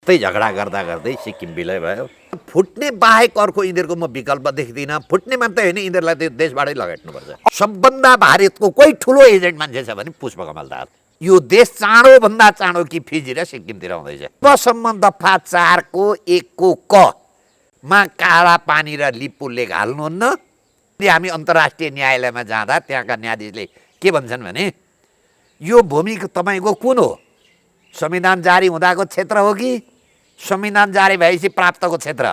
त्यस्तै झगडा गर्दा गर्दै सिक्किम विलय भयो। फुट्ने बाहेक अर्को यिनीहरूको म विकल्प देख्दिनँ। फुट्ने मात्रै होइन, यिनीहरूलाई त्यो देशबाटै लगाइट्नुपर्छ। सबभन्दा भारतको कोही ठुलो एजेन्ट मान्छे छ भने पुष्पकमल दाहाल। यो देश चाँडोभन्दा चाँडो कि फिजी र सिक्किमतिर आउँदैछ। जबसम्म दफा 4 को 1 को क मा काला पानी र लिपुले घाल्नुहुन्न। हामी अन्तर्राष्ट्रिय न्यायालयमा जाँदा त्यहाँका न्यायाधीशले के भन्छन् भने यो भूमि तपाईँको कुन हो? संविधान जारी हुँदाको क्षेत्र हो कि संविधान जारी भएपछि प्राप्तको क्षेत्र?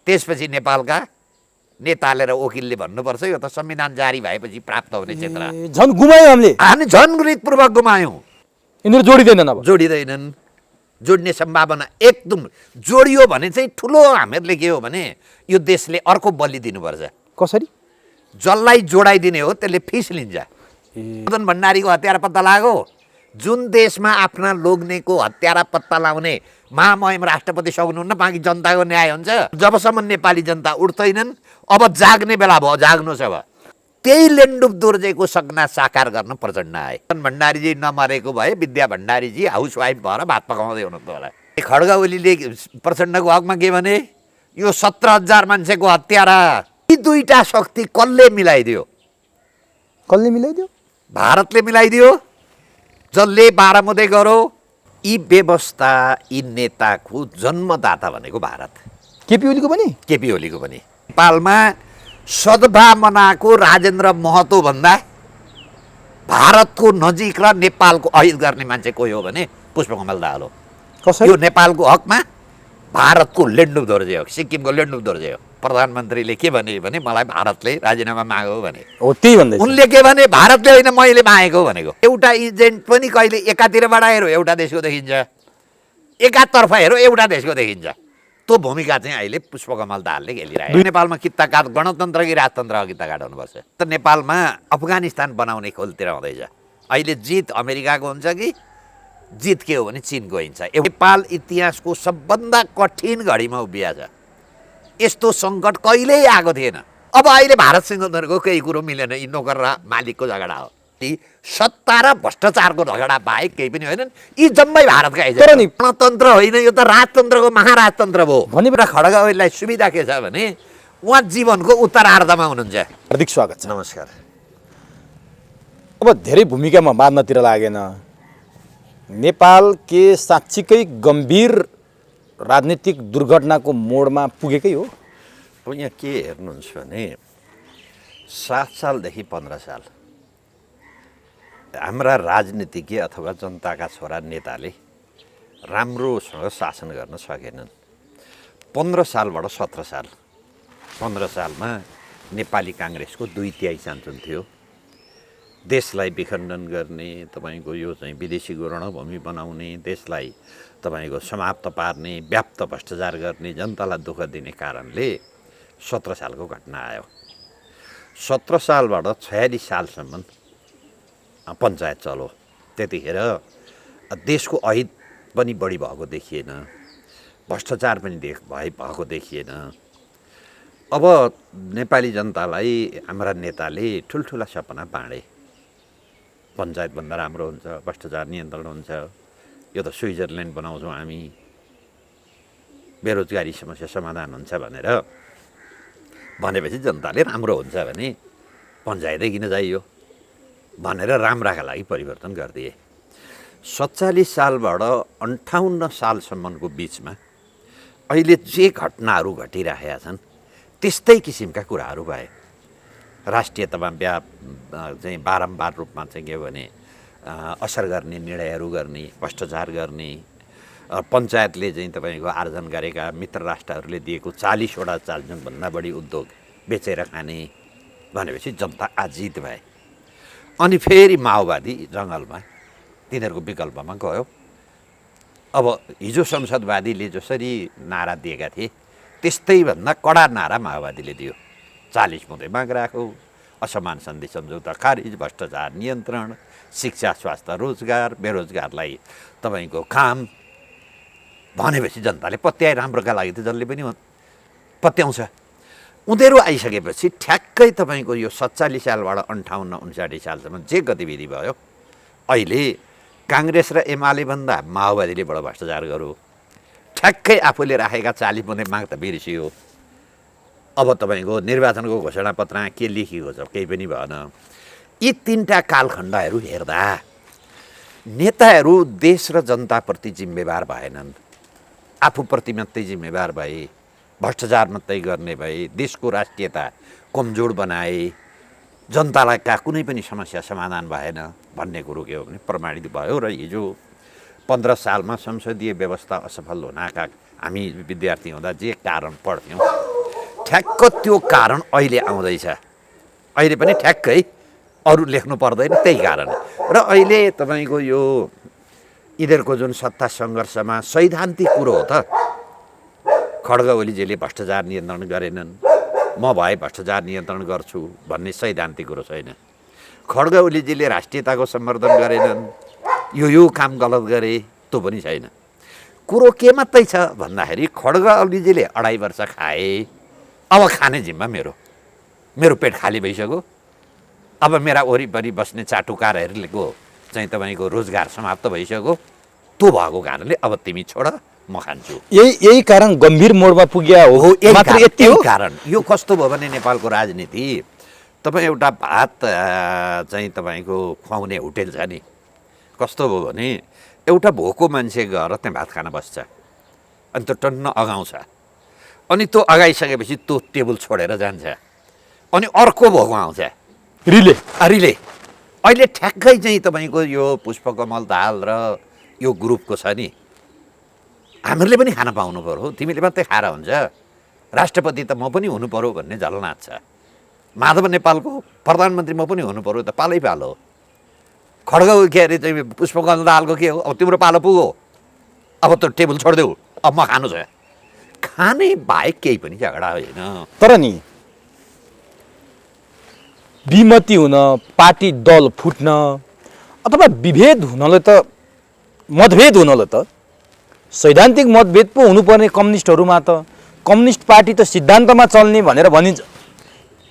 त्यसपछि नेपालका नेताले र वकिलले भन्नुपर्छ यो त संविधान जारी भएपछि प्राप्त हुने क्षेत्र। झन् गुमायौँ हामी झन् हृदयपूर्वक गुमायौँ। यिनीहरू जोडिँदैनन्, अब जोडिँदैनन्। जोड्ने सम्भावना एकदम जोडियो भने चाहिँ ठुलो हामीहरूले के हो भने यो देशले अर्को बलि दिनुपर्छ। कसरी? जसलाई जोडाइदिने हो त्यसले फिस लिन्छ। मदन भण्डारीको हत्यारा पत्ता लाग्यो। जुन देशमा आफ्ना लोग्नेको हत्यारा पत्ता लगाउने महामहिम राष्ट्रपति सक्नुहुन्न, बाँकी जनताको न्याय हुन्छ। जबसम्म नेपाली जनता उठ्दैनन्, अब जाग्ने बेला भयो, जाग्नुहोस्। अब त्यही लेन्डुप दोर्जेको सपना साकार गर्न प्रचण्ड आए। मदन भण्डारीजी नमरेको भए विद्या भण्डारीजी हाउसवाइफ भएर भात पकाउँदै हुनुहुन्थ्यो होला। खड्गा ओलीले प्रचण्डको हकमा के भने यो 17,000 मान्छेको हत्यारा, यी दुईटा शक्ति कसले मिलाइदियो? कसले मिलाइदियो? भारतले मिलाइदियो। जसले बारामुदे गरो। यी व्यवस्था, यी नेताको जन्मदाता भनेको भारत। केपी ओलीको पनि? केपी ओलीको पनि। नेपालमा सद्भावनाको राजेन्द्र महतो भन्दा भारतको नजिक र नेपालको अहित गर्ने मान्छे कोही हो भने पुष्पकमल दाहाल हो। कसरी? यो नेपालको हकमा भारतको लेन्डुप दोर्जे हो, सिक्किमको लेन्डुप दोर्जे हो। प्रधानमन्त्रीले के भने मलाई भारतले राजीनामा माग्यो भने हो, त्यही भन्दै उनले के भने भारतले होइन मैले मागेको भनेको। एउटा एजेन्ट पनि कहिले एकातिरबाट हेरो एउटा देशको देखिन्छ, एकातर्फ हेरो एउटा देशको देखिन्छ। त्यो भूमिका चाहिँ अहिले पुष्पकमल दाहालले खेलिरहेको। नेपालमा किता काट गणतन्त्र कि राजतन्त्र किता काट्नुपर्छ। त नेपालमा अफगानिस्तान बनाउने खोलतिर आउँदैछ। अहिले जित अमेरिकाको हुन्छ कि जित के हो भने चिनको हुन्छ। नेपाल इतिहासको सबभन्दा कठिन घडीमा उभिया छ। यस्तो सङ्कट कहिल्यै आएको थिएन। अब अहिले भारतसँग उनीहरूको केही कुरो मिलेन। यी नोकर र मालिकको झगडा हो। ती सत्ता र भ्रष्टाचारको झगडा बाहेक केही पनि होइनन्। यी जम्मै भारतका एजेन्ट। गणतन्त्र होइन, यो त राजतन्त्रको महाराजतन्त्र भयो। भनेर खड्गा ओलीलाई सुविधा के छ भने उहाँ जीवनको उत्तरार्धमा हुनुहुन्छ। हार्दिक स्वागत छ। नमस्कार। अब धेरै भूमिकामा बाँध्नतिर लागेन। नेपाल के साँच्चीकै गम्भीर राजनीतिक दुर्घटनाको मोडमा पुगेकै हो? यहाँ के हेर्नुहुन्छ भने 7 सालदेखि 15 साल हाम्रा राजनीतिज्ञ अथवा जनताका छोरा नेताले राम्रोसँग शासन गर्न सकेनन्। 15 सालबाट 17 साल, 15 सालमा नेपाली काङ्ग्रेसको 2/3 चान्चुन थियो। देशलाई विखण्डन गर्ने, तपाईँको यो चाहिँ विदेशी ऋणभूमि बनाउने, देशलाई तपाईँको समाप्त पार्ने, व्याप्त भ्रष्टाचार गर्ने, जनतालाई दुःख दिने कारणले 17 सालको घटना आयो। 17 सालबाट 46 सालसम्म पञ्चायत चलो। त्यतिखेर देशको अहित पनि बढी भएको देखिएन, भ्रष्टाचार पनि भएको देखिएन। अब नेपाली जनतालाई हाम्रा नेताले ठुल्ठुला सपना बाँडे। पञ्चायतभन्दा राम्रो हुन्छ, भ्रष्टाचार नियन्त्रण हुन्छ, यो त स्विजरल्यान्ड बनाउँछौँ हामी, बेरोजगारी समस्या समाधान हुन्छ भनेपछि जनताले राम्रो हुन्छ भने पञ्चायतै किन चाहियो भनेर राम्राका लागि परिवर्तन गरिदिए। 47 सालबाट 58 सालसम्मको बिचमा अहिले जे घटनाहरू घटिरहेका छन् त्यस्तै किसिमका कुराहरू भए। राष्ट्रियतामा चाहिँ बारम्बार रूपमा चाहिँ के भने असर गर्ने निर्णयहरू गर्ने, भ्रष्टाचार गर्ने, पञ्चायतले चाहिँ तपाईँको आर्जन गरेका मित्र राष्ट्रहरूले दिएको 40वटा चार्जनभन्दा बढी उद्योग बेचेर खाने भनेपछि जनता आजित भए। अनि फेरि माओवादी जङ्गलमा तिनीहरूको विकल्पमा गयो। अब हिजो संसदवादीले जसरी नारा दिएका थिए त्यस्तै भन्दा कडा नारा माओवादीले दियो। 40 मुद्दे माग राखौ, असमान सन्धि सम्झौता खारिज, भ्रष्टाचार नियन्त्रण, शिक्षा, स्वास्थ्य, रोजगार, बेरोजगारलाई तपाईँको काम भनेपछि जनताले पत्याए। राम्रोका लागि त जसले पनि पत्याउँछ। उनीहरू आइसकेपछि ठ्याक्कै तपाईँको यो 47 सालबाट 58-59 सालसम्म जे गतिविधि भयो, अहिले काङ्ग्रेस र एमाले भन्दा माओवादीले बडो भ्रष्टाचार गर्यो, ठ्याक्कै आफूले राखेका 40 बुँदे माग त बिर्सियो। अब तपाईँको निर्वाचनको घोषणापत्रमा के लेखिएको छ केही पनि भएन। यी 3टा कालखण्डहरू हेर्दा नेताहरू देश र जनताप्रति जिम्मेवार भएनन्, आफूप्रति मात्रै जिम्मेवार भए, भ्रष्टाचार मात्रै गर्ने भए, देशको राष्ट्रियता कमजोर बनाए, जनतालाई का कुनै पनि समस्या समाधान भएन भन्ने कुरो के हो भने प्रमाणित भयो। र हिजो 15 सालमा संसदीय व्यवस्था असफल हुनका हामी विद्यार्थी हुँदा जे कारण पढ्थ्यौँ ठ्याक्क त्यो कारण अहिले आउँदैछ। अहिले पनि ठ्याक्कै अरू लेख्नु पर्दैन त्यही कारण। र अहिले तपाईँको यो यिनीहरूको जुन सत्ता सङ्घर्षमा सैद्धान्तिक कुरो हो त, खड्ग ओलीजीले भ्रष्टाचार नियन्त्रण गरेनन्, म भए भ्रष्टाचार नियन्त्रण गर्छु भन्ने सैद्धान्तिक कुरो छैन। खड्ग ओलीजीले राष्ट्रियताको सम्वर्धन गरेनन्, यो काम गलत गरे त्यो पनि छैन। कुरो के मात्रै छ भन्दाखेरि खड्ग ओलीजीले 2.5 वर्ष खाए, अब खाने जिम्मा मेरो पेट खाली भइसक्यो। अब मेरा वरिपरि बस्ने चाटुकारहरूको चाहिँ तपाईँको रोजगार समाप्त भइसक्यो। त्यो भएको कारणले अब तिमी छोड म खान्छु। यही कारण गम्भीर मोडमा पुग्या हो। मात्र यति हो कारण। यो कस्तो भयो भने नेपालको राजनीति, तपाईँ एउटा भात चाहिँ तपाईँको खुवाउने होटेल छ नि, कस्तो भयो भने एउटा भोको मान्छे गएर त्यहाँ भात खान बस्छ, अनि त्यो टन्न अगाउँछ, अनि त्यो अगाइसकेपछि त्यो टेबल छोडेर जान्छ, अनि अर्को भोको आउँछ रिले। अहिले ठ्याक्कै चाहिँ तपाईँको यो पुष्पकमल दाहाल र यो ग्रुपको छ नि, हामीहरूले पनि खान पाउनु पर्यो, तिमीले मात्रै खाएर हुन्छ, राष्ट्रपति त म पनि हुनु पर्यो भन्ने झलनाथ छ। माधव नेपालको प्रधानमन्त्री म पनि हुनु पर्यो त पालै पालो। खड्ग के अरे चाहिँ पुष्पकमल दाहालको के हो, अब तिम्रो पालो पुग्यो, अब त टेबल छोडिदेऊ, अब म खानु छ। खाने बाहेक केही पनि झगडा होइन। तर नि विमति हुन, पार्टी दल फुट्न अथवा विभेद हुनले त, मतभेद हुनले त सैद्धान्तिक मतभेद पो हुनुपर्ने कम्युनिस्टहरूमा त, कम्युनिस्ट पार्टी त सिद्धान्तमा चल्ने भनेर भनिन्छ,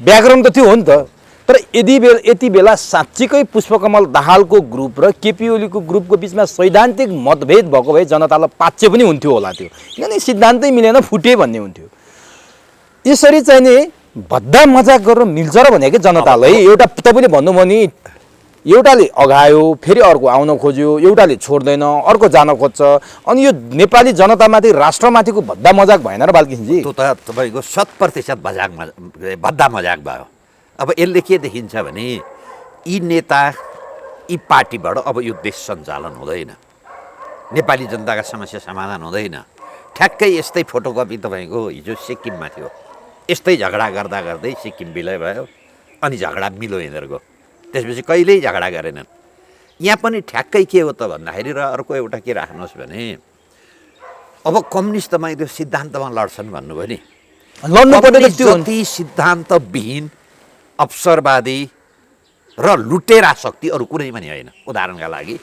व्याकरण त त्यो हो नि त। तर यति बेला साँच्चीकै पुष्पकमल दाहालको ग्रुप र केपी ओलीको ग्रुपको बिचमा सैद्धान्तिक मतभेद भएको भए जनतालाई पाच्य पनि हुन्थ्यो होला त्यो, किनभने सिद्धान्तै मिलेन फुटे भन्ने हुन्थ्यो। यसरी चाहिँ नि भद्दा मजाक गरेर मिल्छ र भनेको जनतालाई एउटा तपाईँले भन्नुभयो नि, एउटाले अगायो फेरि अर्को आउन खोज्यो, एउटाले छोड्दैन अर्को जान खोज्छ, अनि यो नेपाली जनतामाथि राष्ट्रमाथिको भद्दा मजाक भएन र बालकृष्णजी? त्यो त तपाईँको 100% भद्दा मजाक भयो। अब यसले के देखिन्छ भने यी नेता यी पार्टीबाट अब यो देश सञ्चालन हुँदैन, नेपाली जनताका समस्या समाधान हुँदैन। ठ्याक्कै यस्तै फोटोकपी तपाईँको हिजो सिक्किममा थियो, यस्तै झगडा गर्दा गर्दै सिक्किम विलय भयो, अनि झगडा मिल्यो यिनीहरूको, त्यसपछि कहिल्यै झगडा गरेनन्। यहाँ पनि ठ्याक्कै के हो त भन्दाखेरि र अर्को एउटा के राख्नुहोस् भने अब कम्युनिस्ट तपाईँको सिद्धान्तमा लड्छन् भन्नुभयो नि, लड्नुपर्ने जति सिद्धान्तविहीन अवसरवादी र लुटेरा शक्ति अरू कुनै पनि होइन। उदाहरणका लागि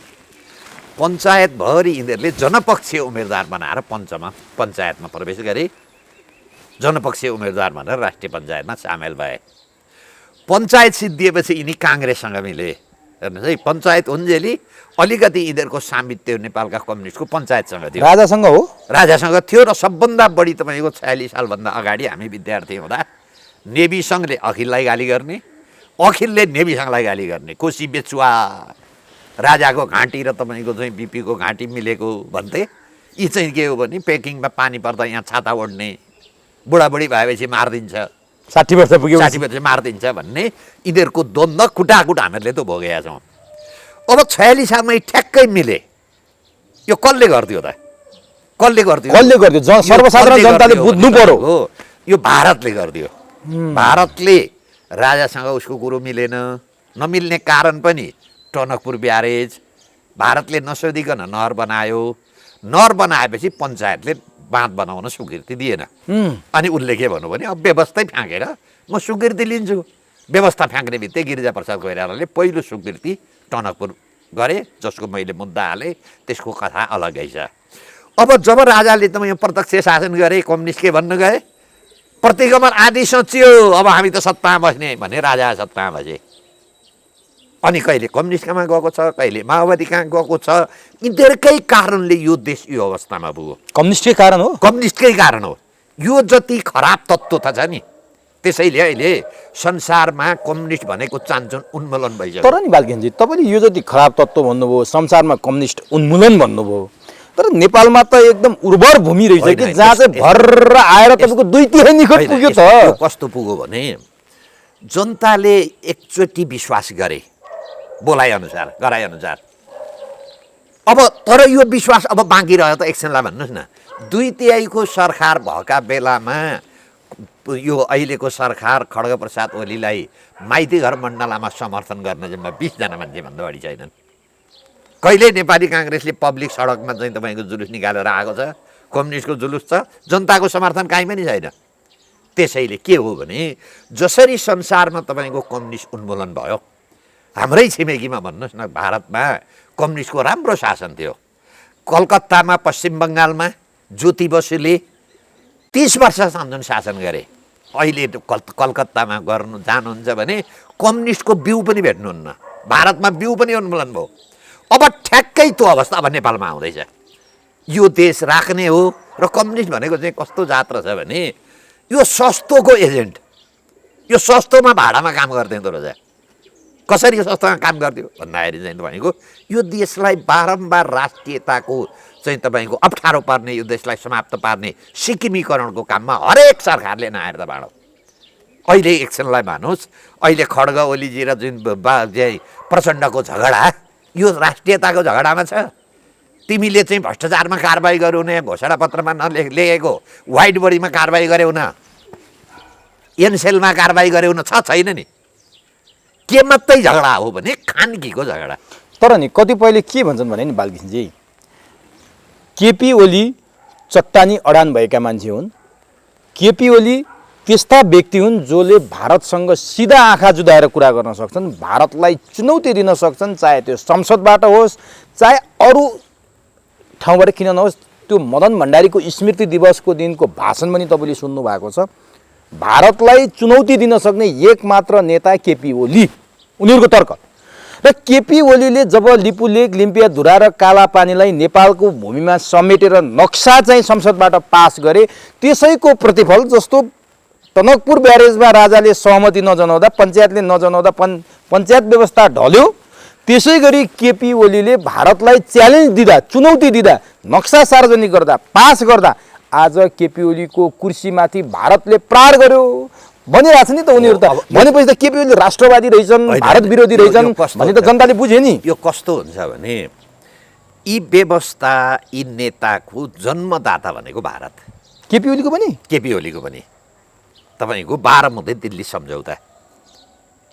पञ्चायतभरि यिनीहरूले जनपक्षीय उम्मेदवार बनाएर पञ्चायतमा प्रवेश गरे, जनपक्षीय उम्मेदवार भनेर राष्ट्रिय पञ्चायतमा सामेल भए। पञ्चायत सिद्धिएपछि यिनी काङ्ग्रेससँग मिले। हेर्नुहोस् है, पञ्चायत हुन्जेली अलिकति यिनीहरूको सामित्य नेपालका कम्युनिस्टको पञ्चायतसँग थियो, राजासँग थियो। र सबभन्दा बढी तपाईँको 46 सालभन्दा अगाडि हामी विद्यार्थी हुँदा नेभी सङ्घले अखिललाई गाली गर्ने, अखिलले नेभी सङ्घलाई गाली गर्ने, कोसी बेचुवा, राजाको घाँटी र तपाईँको चाहिँ बिपीको घाँटी मिलेको भन्थे। यी चाहिँ के हो भने पेकिङमा पानी पर्दा यहाँ छाता ओढ्ने, बुढाबुढी भएपछि मारिदिन्छ, 60 वर्ष पुग्यो 60 वर्ष मारिदिन्छ भन्ने यिनीहरूको द्वन्द्व कुटाकुट हामीहरूले त भोगेका छौँ। अब 46 सालमै ठ्याक्कै मिले। यो कसले गरिदियो त? कसले गरिदियो? सर्वसाधारण जनताले बुझ्नु पर्यो। यो भारतले गरिदियो। भारतले राजासँग उसको कुरो मिलेन, नमिल्ने कारण पनि टनकपुर ब्यारेज, भारतले नसोधिकन नहर बनायो, नहर बनाएपछि पञ्चायतले बाँध बनाउन स्वीकृति दिएन। अनि उसले के भन्नु भने अब व्यवस्थै फ्याँकेर म स्वीकृति लिन्छु। व्यवस्था फ्याँक्ने बित्तिकै गिरिजाप्रसाद कोइरालाले पहिलो स्वीकृति टनकपुर गरे, जसको मैले मुद्दा हालेँ, त्यसको कथा अलगै छ। अब जब राजाले त यहाँ प्रत्यक्ष शासन गरे, कम्युनिस्ट के भन्न गए, प्रतिगमन आदि सोचियो, अब हामी त सत्तामा बस्ने भने राजा सत्तामा बसे। अनि कहिले कम्युनिस्ट कहाँ गएको छ, कहिले माओवादी कहाँ गएको छ। यिनीहरूकै कारणले यो देश यो अवस्थामा पुग्यो। कम्युनिस्टकै कारण हो। कम्युनिस्टकै कारण हो। यो जति खराब तत्त्व त छ नि, त्यसैले अहिले संसारमा कम्युनिस्ट भनेको चान्चुन उन्मूलन भइसक्यो। तर नि बालकृष्णजी, तपाईँले यो जति खराब तत्त्व भन्नुभयो, संसारमा कम्युनिस्ट उन्मूलन भन्नुभयो, तर नेपालमा त एकदम उर्वर भूमि रहेछ कि जहाँ चाहिँ भर्र आएर तपाईँको 2/3 निकट पुग्यो त। यो कस्तो पुग्यो भने जनताले एकचोटि विश्वास गरे, बोलाइअनुसार गराइअनुसार। अब तर यो विश्वास अब बाँकी रह्यो त एकछिनलाई भन्नुहोस् न। 2/3 सरकार भएका बेलामा यो अहिलेको सरकार खड्गप्रसाद ओलीलाई माइती घर मण्डलामा समर्थन गर्न जम्मा 20 जना मान्छेभन्दा बढी छैनन्। कहिले नेपाली काङ्ग्रेसले पब्लिक सडकमा चाहिँ तपाईँको जुलुस निकालेर आएको छ, कम्युनिस्टको जुलुस छ, जनताको समर्थन काहीँ पनि छैन। त्यसैले के हो भने जसरी संसारमा तपाईँको कम्युनिस्ट उन्मूलन भयो, हाम्रै छिमेकीमा भन्नुहोस् न, भारतमा कम्युनिस्टको राम्रो शासन थियो। कलकत्तामा पश्चिम बङ्गालमा ज्योति बसुले 30 वर्षसम्म शासन गरे। अहिले कलकत्तामा गर्नु जानुहुन्छ भने कम्युनिस्टको बिउ पनि भेट्नुहुन्न। भारतमा बिउ पनि उन्मूलन भयो। अब ठ्याक्कै त्यो अवस्था अब नेपालमा आउँदैछ। यो देश राख्ने हो र कम्युनिस्ट भनेको चाहिँ कस्तो जात रहेछ भने यो सस्तोको एजेन्ट, यो सस्तोमा भाडामा काम गरिदिँदो रहेछ। कसरी यो सस्तोमा काम गर्थ्यो भन्दाखेरि चाहिँ तपाईँको यो देशलाई बारम्बार राष्ट्रियताको चाहिँ तपाईँको अप्ठ्यारो पर्ने, यो देशलाई समाप्त पार्ने सिक्किमीकरणको काममा हरेक सरकारले नआएर त भाँडो। अहिले एकछिनलाई भन्नुहोस्, अहिले खड्ग ओलीजी र जुन प्रचण्डको झगडा यो राष्ट्रियताको झगडामा छ। तिमीले चाहिँ भ्रष्टाचारमा कारबाही गर्यौ न, घोषणापत्रमा नलेखेको व्हाइट बोर्डमा कारबाही गर्यौ न, एनसेलमा कारबाही गर्यौ न, छैन नि। के मात्रै झगडा हो भने खानकीको झगडा। तर नि कतिपयले के भन्छन् भने नि बालकृष्णजी, केपी ओली चट्टानी अडान भएका मान्छे हुन्। केपी ओली त्यस्ता व्यक्ति हुन् जसले भारतसँग सिधा आँखा जुदाएर कुरा गर्न सक्छन्, भारतलाई चुनौती दिन सक्छन्, चाहे त्यो संसदबाट होस् चाहे अरू ठाउँबाट किन नहोस्। त्यो मदन भण्डारीको स्मृति दिवसको दिनको भाषण पनि तपाईँले सुन्नु भएको छ। भारतलाई चुनौती दिन सक्ने एकमात्र नेता केपी ओली, उनीहरूको तर्क। र केपी ओलीले जब लिपुलेक, लिम्पियाधुरा र कालापानीलाई नेपालको भूमिमा समेटेर नक्सा चाहिँ संसदबाट पास गरे, त्यसैको प्रतिफल जस्तो टनकपुर ब्यारेजमा राजाले सहमति नजनाउँदा, पञ्चायतले नजनाउँदा पञ्चायत व्यवस्था ढल्यो, त्यसै गरी केपी ओलीले भारतलाई च्यालेन्ज दिँदा, चुनौती दिँदा, नक्सा सार्वजनिक गर्दा, पास गर्दा आज केपी ओलीको कुर्सीमाथि भारतले प्रहार गर्यो भनिरहेछ नि त उनीहरू त। भनेपछि त केपी ओली राष्ट्रवादी रहेछन्, भारत विरोधी रहेछन् भने त जनताले बुझे नि। यो कस्तो हुन्छ भने यी व्यवस्था, यी नेताको जन्मदाता भनेको भारत। केपी ओलीको पनि तपाईँको 12 मुद्दे दिल्ली सम्झौता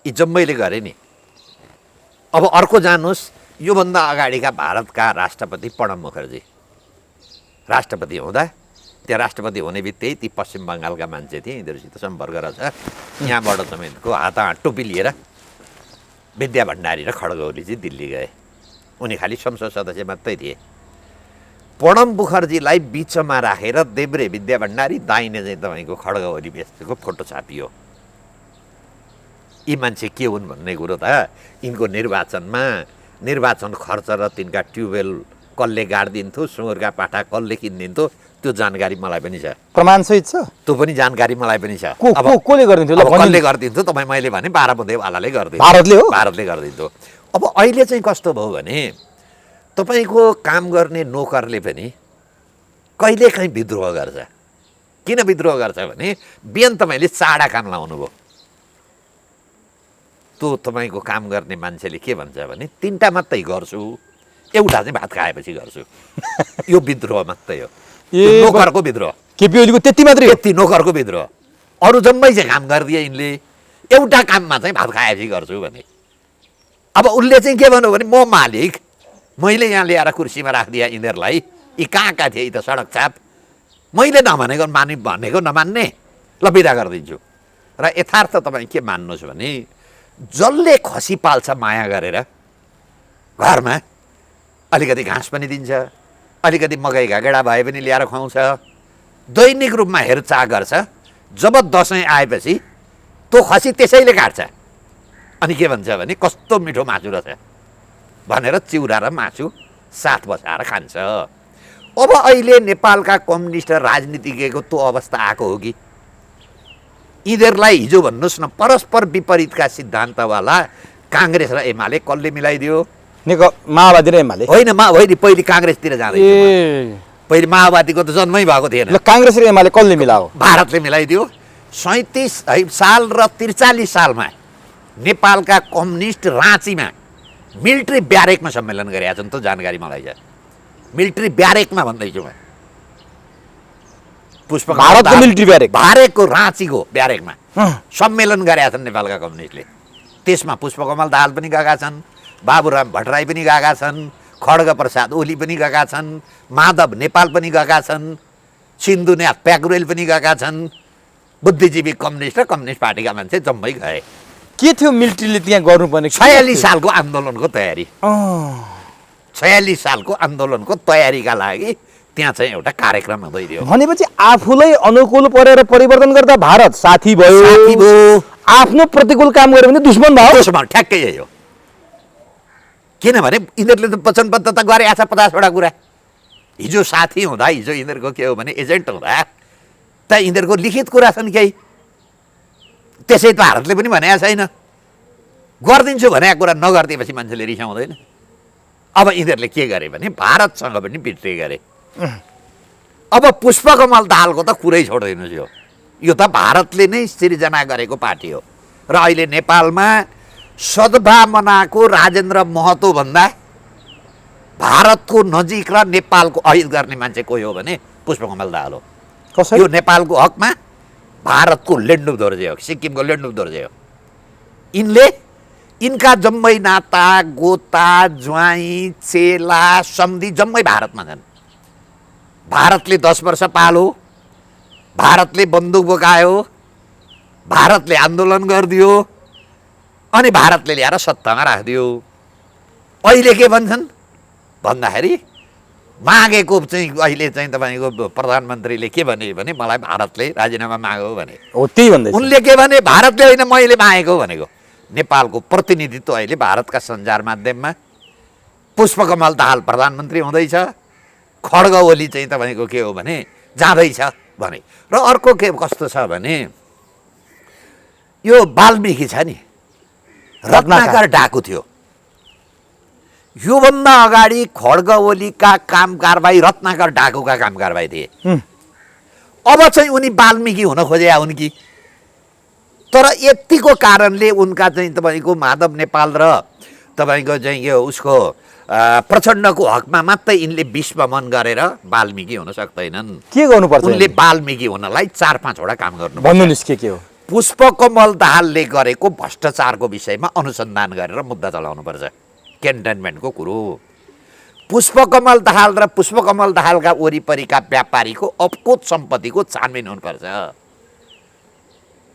यी जम्मैले गरे नि। अब अर्को जानुहोस्, योभन्दा अगाडिका भारतका राष्ट्रपति प्रणब मुखर्जी राष्ट्रपति हुँदा, त्यहाँ राष्ट्रपति हुने बित्तिकै ती पश्चिम बङ्गालका मान्छे थिए, यिनीहरूसित सम्पर्क रहेछ। यहाँबाट तपाईँको हातमा टोपी लिएर विद्या भण्डारी र खड्ग ओलीजी दिल्ली गए। उनी खालि संसद सदस्य मात्रै थिए। प्रणब मुखर्जीलाई बिचमा राखेर देब्रे विद्या भण्डारी, दाहिने चाहिँ तपाईँको खड्ग ओली व्यस्तको फोटो छापियो। यी मान्छे के हुन् भन्ने कुरो त यिनको निर्वाचन खर्च र तिनका ट्युबवेल कसले गाडिदिन्थ्यो, सुँगुरका पाठा कसले किनिदिन्थ्यो, त्यो जानकारी मलाई पनि छ। प्रमाणसहित छ त्यो पनि जानकारी मलाई पनि छ। अब कसले गरिदिन्थ्यो? कसले गरिदिन्थ्यो? तपाईँ मैले भने 12 बुँदेवालाले गरिदिन्थ्यो। भारतले गरिदिन्थ्यो। अब अहिले चाहिँ कस्तो भयो भने तपाईँको काम गर्ने नोकरले पनि कहिलेकाहीँ विद्रोह गर्छ। किन विद्रोह गर्छ भने बिहान तपाईँले चाडा काम लाउनु भयो, त्यो तपाईँको काम गर्ने मान्छेले के भन्छ भने 3टा मात्रै गर्छु, एउटा चाहिँ भात खाएपछि गर्छु। यो विद्रोह मात्रै हो, नोकरको विद्रोह। केपी ओलीको त्यति मात्रै? त्यति नोकरको विद्रोह। अरू जम्मै चाहिँ काम गरिदिए यिनले, एउटा काममा चाहिँ भात खाएपछि गर्छु भने। अब उसले चाहिँ के भन्यो भने म मालिक, मैले यहाँ ल्याएर कुर्सीमा राखिदिएँ यिनीहरूलाई, यी कहाँ थिए त सडक छाप, मैले नभनेको भनेको नमान्ने, ल बिदा गरिदिन्छु। र यथार्थ तपाईँ के मान्नुहोस् भने जसले खसी पाल्छ माया गरेर घरमा, अलिकति घाँस पनि दिन्छ, अलिकति मकैका गेडा भए पनि ल्याएर खुवाउँछ, दैनिक रूपमा हेरचाह गर्छ। जब दसैँ आएपछि त्यो खसी त्यसैले काट्छ, अनि के भन्छ भने कस्तो मिठो मासु रहेछ भनेर चिउरा र मासु साथ बसाएर खान्छ। अब अहिले नेपालका कम्युनिस्ट राजनीतिज्ञको त्यो अवस्था आएको हो कि यिनीहरूलाई हिजो भन्नुहोस् न परस्पर विपरीतका सिद्धान्तवाला काङ्ग्रेस र एमाले कसले मिलाइदियो? माओवादी र एमाले होइन होइन पहिले काङ्ग्रेसतिर जाँदै पहिले माओवादीको त जन्मै भएको थिएन। काङ्ग्रेस र एमाले कसले मिलायो? भारतले मिलाइदियो। 37 साल र 43 सालमा नेपालका कम्युनिस्ट राँचीमा मिलिट्री ब्यारेकमा सम्मेलन गरेका छन्। त जानकारी मलाई छ मिलिट्री ब्यारेकमा भन्दैछु म पुष्पकमल भारतको मिलिट्री ब्यारेक भारतको राँचीको ब्यारेकमा सम्मेलन गरेका छन् नेपालका कम्युनिस्टले। त्यसमा पुष्पकमल दाहाल पनि गएका छन्, बाबुराम भट्टराई पनि गएका छन्, खड्ग प्रसाद ओली पनि गएका छन्, माधव नेपाल पनि गएका छन्, सिन्धुनाथ प्याकुरेल पनि गएका छन्, बुद्धिजीवी कम्युनिस्ट र कम्युनिस्ट पार्टीका मान्छे जम्मै गए। के थियो मिलिट्रीले त्यहाँ गर्नुपर्ने? 46 सालको आन्दोलनको तयारी 46 सालको आन्दोलनको तयारीका लागि त्यहाँ चाहिँ एउटा कार्यक्रम हुँदै थियो। भनेपछि आफूलाई अनुकूल परेर परिवर्तन गर्दा भारत साथी भयो, आफ्नो प्रतिकूल काम गर्यो भने दुश्मन भयो। दुश्मन ठ्याक्कै यही हो। किनभने यिनीहरूले त वचनबद्धता गरे आछ 50वटा कुरा। हिजो साथी हुँदा हिजो यिनीहरूको के हो भने एजेन्ट हुँदा त यिनीहरूको लिखित कुरा छन् केही। त्यसै भारतले पनि भनेको छैन गरिदिन्छु भनेको कुरा नगरिदिएपछि मान्छेले रिसाउँदैन। अब यिनीहरूले के गरे भने भारतसँग पनि बिट्रे गरे। अब पुष्पकमल दाहालको त कुरै छोड्दिनुहोस् यो त भारतले नै सिर्जना गरेको पार्टी हो र अहिले नेपालमा सद्भावनाको राजेन्द्र महतो भन्दा भारतको नजिक र नेपालको अहित गर्ने मान्छे कोही हो भने पुष्पकमल दाहाल हो। यो नेपालको हकमा भारतको लेन्डुप दोर्जे हो, सिक्किमको लेन्डुप दोर्जे हो। यिनका जम्मै नाता गोता ज्वाइँ चेला सम्धि जम्मै भारतमा छन्। भारतले 10 वर्ष पालो, भारतले बन्दुक बोकायो, भारतले आन्दोलन गरिदियो अनि भारतले ल्याएर सत्तामा राखिदियो। अहिले के भन्छन् भन्दाखेरि मागेको चाहिँ अहिले चाहिँ तपाईँको प्रधानमन्त्रीले के भने मलाई भारतले राजीनामा माग्यो भने हो। त्यही भन्दै उनले के भने भारतले होइन मैले मागेको भनेको। नेपालको प्रतिनिधित्व अहिले भारतका सञ्चार माध्यममा पुष्पकमल दाहाल प्रधानमन्त्री हुँदैछ, खड्ग ओली चाहिँ तपाईँको के हो भने जाँदैछ भने। र अर्को के कस्तो छ भने यो वाल्मिकी छ नि रत्नाकर डाकु थियो। योभन्दा अगाडि खड्ग ओलीका काम कारबाही रत्नाकर डाकुका काम कारबाही थिए। अब चाहिँ उनी वाल्मिकी हुन खोजे हुन् कि तर यतिको कारणले उनका चाहिँ तपाईँको माधव नेपाल र तपाईँको चाहिँ यो उसको प्रचण्डको हकमा मात्रै यिनले विश्वमन गरेर वाल्मिकी हुन सक्दैनन्। के गर्नुपर्छ? उनले वाल्मिकी हुनलाई 4-5 वटा काम गर्नु। भन्नुस् के हो? पुष्पकमल दाहालले गरेको भ्रष्टाचारको विषयमा अनुसन्धान गरेर मुद्दा चलाउनुपर्छ। क्यान्टनमेन्टको कुरो पुष्पकमल दाहाल र पुष्पकमल दाहालका वरिपरिका व्यापारीको अपकोत सम्पत्तिको छानबिन हुनुपर्छ।